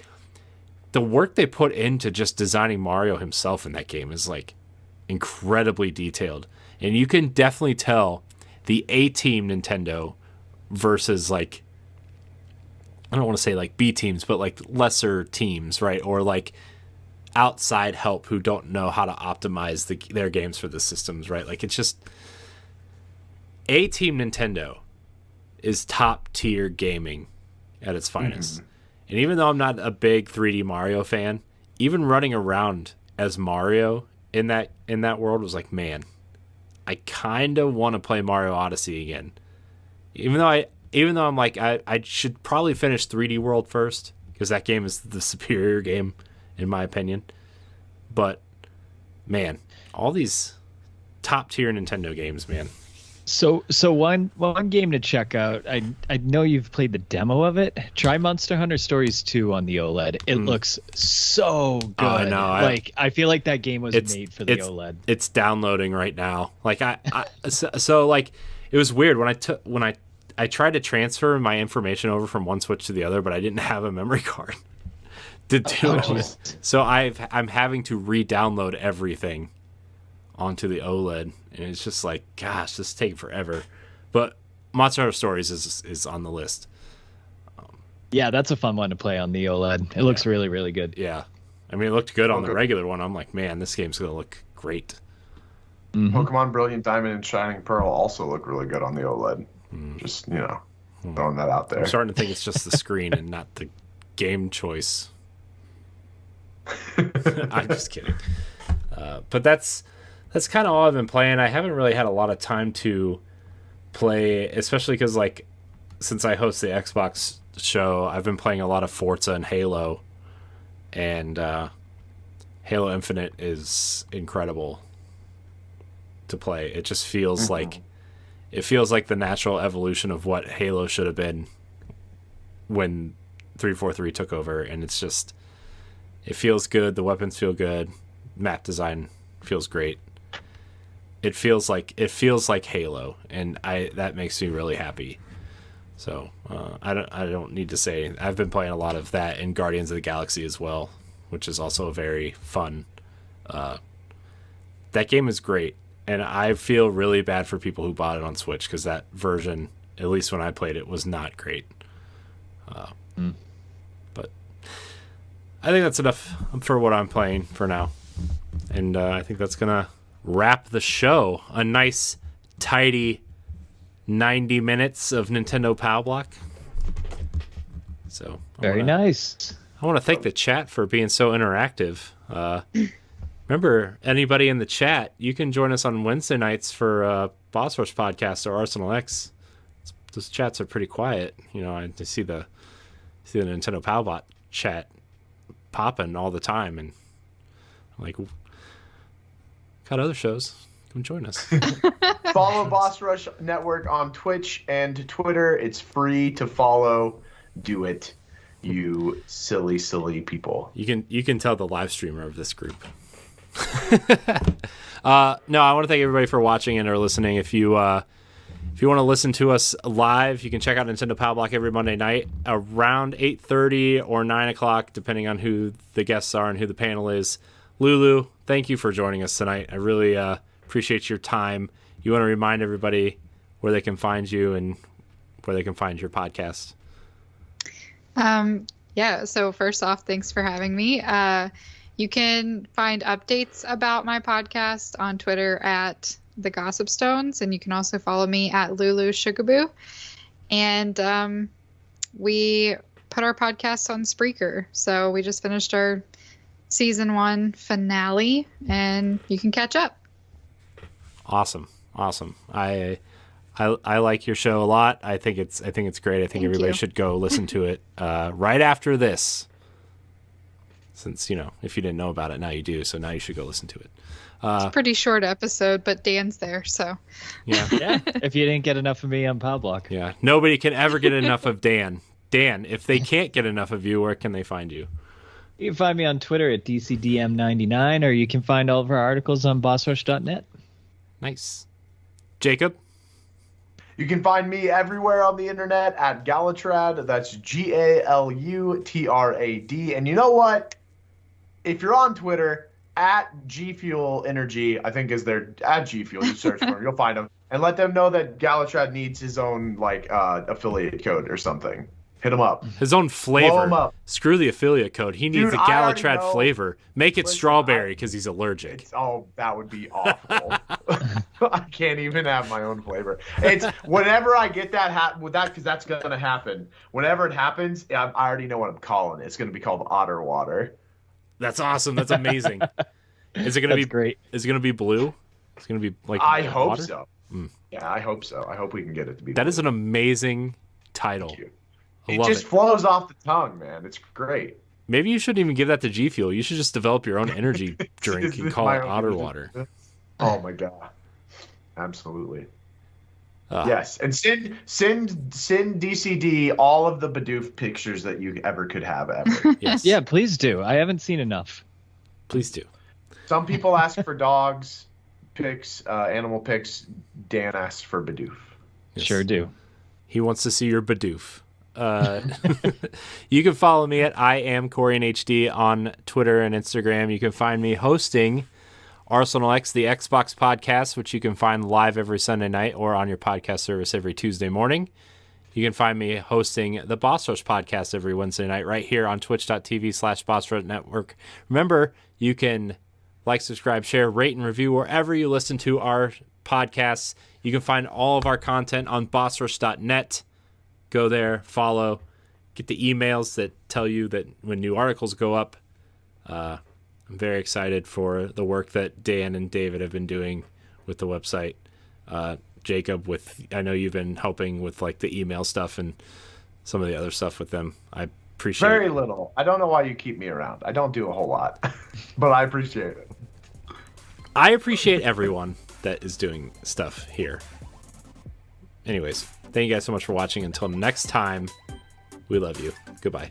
the work they put into just designing Mario himself in that game is like incredibly detailed, and you can definitely tell the A-team Nintendo versus like, I don't want to say like B teams, but like lesser teams, right? Or like outside help who don't know how to optimize their games for the systems, right? Like it's just A-team Nintendo is top tier gaming at its finest. And even though I'm not a big 3D Mario fan, even running around as Mario in that world was like, man, I kind of want to play Mario Odyssey again. Even though I'm like, I should probably finish 3D World first because that game is the superior game in my opinion. But man, all these top tier Nintendo games, man. So one game to check out. I know you've played the demo of it. Try Monster Hunter Stories 2 on the OLED. It looks so good. Oh, I know. I feel like that game was made for the OLED. It's downloading right now. Like so like it was weird when I tried to transfer my information over from one Switch to the other, but I didn't have a memory card to do it. So I'm having to re-download everything onto the OLED, and it's just like, gosh, this is taking forever. But Monster Hunter Stories is on the list. Yeah, that's a fun one to play on the OLED. It looks really, really good. Yeah. I mean, it looked good on the regular one. I'm like, man, this game's going to look great. Mm-hmm. Pokemon Brilliant Diamond and Shining Pearl also look really good on the OLED. Just, throwing that out there. I'm starting to think it's just the screen and not the game choice. I'm just kidding. But that's kind of all I've been playing. I haven't really had a lot of time to play, especially because, like, since I host the Xbox show, I've been playing a lot of Forza and Halo. And Halo Infinite is incredible to play. It just feels like the natural evolution of what Halo should have been when 343 took over. And it feels good. The weapons feel good. Map design feels great. It feels like Halo, and that makes me really happy. So I don't need to say, I've been playing a lot of that in Guardians of the Galaxy as well, which is also very fun. That game is great, and I feel really bad for people who bought it on Switch because that version, at least when I played it, was not great. But I think that's enough for what I'm playing for now, and I think that's gonna wrap the show. A nice, tidy 90 minutes of Nintendo Pow Block. So very nice. I want to thank the chat for being so interactive. Remember, anybody in the chat, you can join us on Wednesday nights for Boss Rush Podcast or Arsenal X. Those chats are pretty quiet. I see the Nintendo Pow Block chat popping all the time, and I'm like, got other shows. Come join us. Follow Boss Rush Network on Twitch and Twitter. It's free to follow. Do it, you silly people. You can tell the live streamer of this group. No, I want to thank everybody for watching and or listening. If you want to listen to us live, you can check out Nintendo Pow Block every Monday night around 8:30 or 9 o'clock, depending on who the guests are and who the panel is. Lulu, thank you for joining us tonight. I really appreciate your time. You want to remind everybody where they can find you and where they can find your podcast? Yeah, so first off, thanks for having me. You can find updates about my podcast on Twitter at The Gossip Stones, and you can also follow me at Lulu Sugaboo. And we put our podcast on Spreaker, so we just finished our season 1 finale, and you can catch up. Awesome. I like your show a lot. I think it's great. I think everybody should go listen to it right after this. Since, if you didn't know about it, now you do. So now you should go listen to it. It's a pretty short episode, but Dan's there, so. Yeah. If you didn't get enough of me on Pow Block. Yeah. Nobody can ever get enough of Dan. Dan, if they can't get enough of you, where can they find you? You can find me on Twitter at DCDM99, or you can find all of our articles on bossrush.net. Nice. Jacob? You can find me everywhere on the internet at Galutrad. That's Galutrad. And you know what? If you're on Twitter, at G Fuel Energy, I think is their at G Fuel. You search for them, you'll find them, and let them know that Galutrad needs his own affiliate code or something. Hit him up. His own flavor. Blow him up. Screw the affiliate code. He needs a Galutrad flavor. Make it strawberry because he's allergic. That would be awful. I can't even have my own flavor. It's whenever I get that because that's gonna happen. Whenever it happens, I already know what I'm calling it. It's gonna be called Otter Water. That's awesome. That's amazing. Is it gonna be great? Is it gonna be blue? It's gonna be like. I hope water? so. Yeah, I hope so. I hope we can get it to be. That blue. is an amazing title. It just flows off the tongue, man. It's great. Maybe you shouldn't even give that to G Fuel. You should just develop your own energy drink and call it Otter Water. Oh my god! Absolutely. Yes, and send DCD all of the Bidoof pictures that you ever could have ever. Yes. Yeah, please do. I haven't seen enough. Please do. Some people ask for dogs pics, animal pics. Dan asks for Bidoof. Yes. Sure do. He wants to see your Bidoof. You can follow me at I am Corey HD on Twitter and Instagram. You can find me hosting Arsenal X, the Xbox podcast, which you can find live every Sunday night or on your podcast service every Tuesday morning. You can find me hosting the Boss Rush podcast every Wednesday night right here on twitch.tv/Boss Rush Network. Remember, you can like, subscribe, share, rate, and review wherever you listen to our podcasts. You can find all of our content on bossrush.net. Go there, follow, get the emails that tell you that when new articles go up. I'm very excited for the work that Dan and David have been doing with the website. Jacob, I know you've been helping with like the email stuff and some of the other stuff with them. I appreciate very little. I don't know why you keep me around. I don't do a whole lot, but I appreciate it. I appreciate everyone that is doing stuff here. Anyways, thank you guys so much for watching. Until next time, we love you. Goodbye.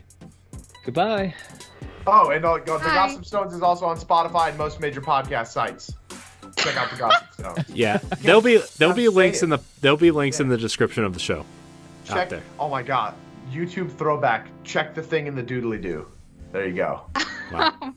Goodbye. Oh, and the Gossip Stones is also on Spotify and most major podcast sites. Check out the Gossip Stones. Yeah, there'll be links in the description of the show. Check. Out there. Oh my God, YouTube throwback. Check the thing in the doodly doo. There you go. Wow.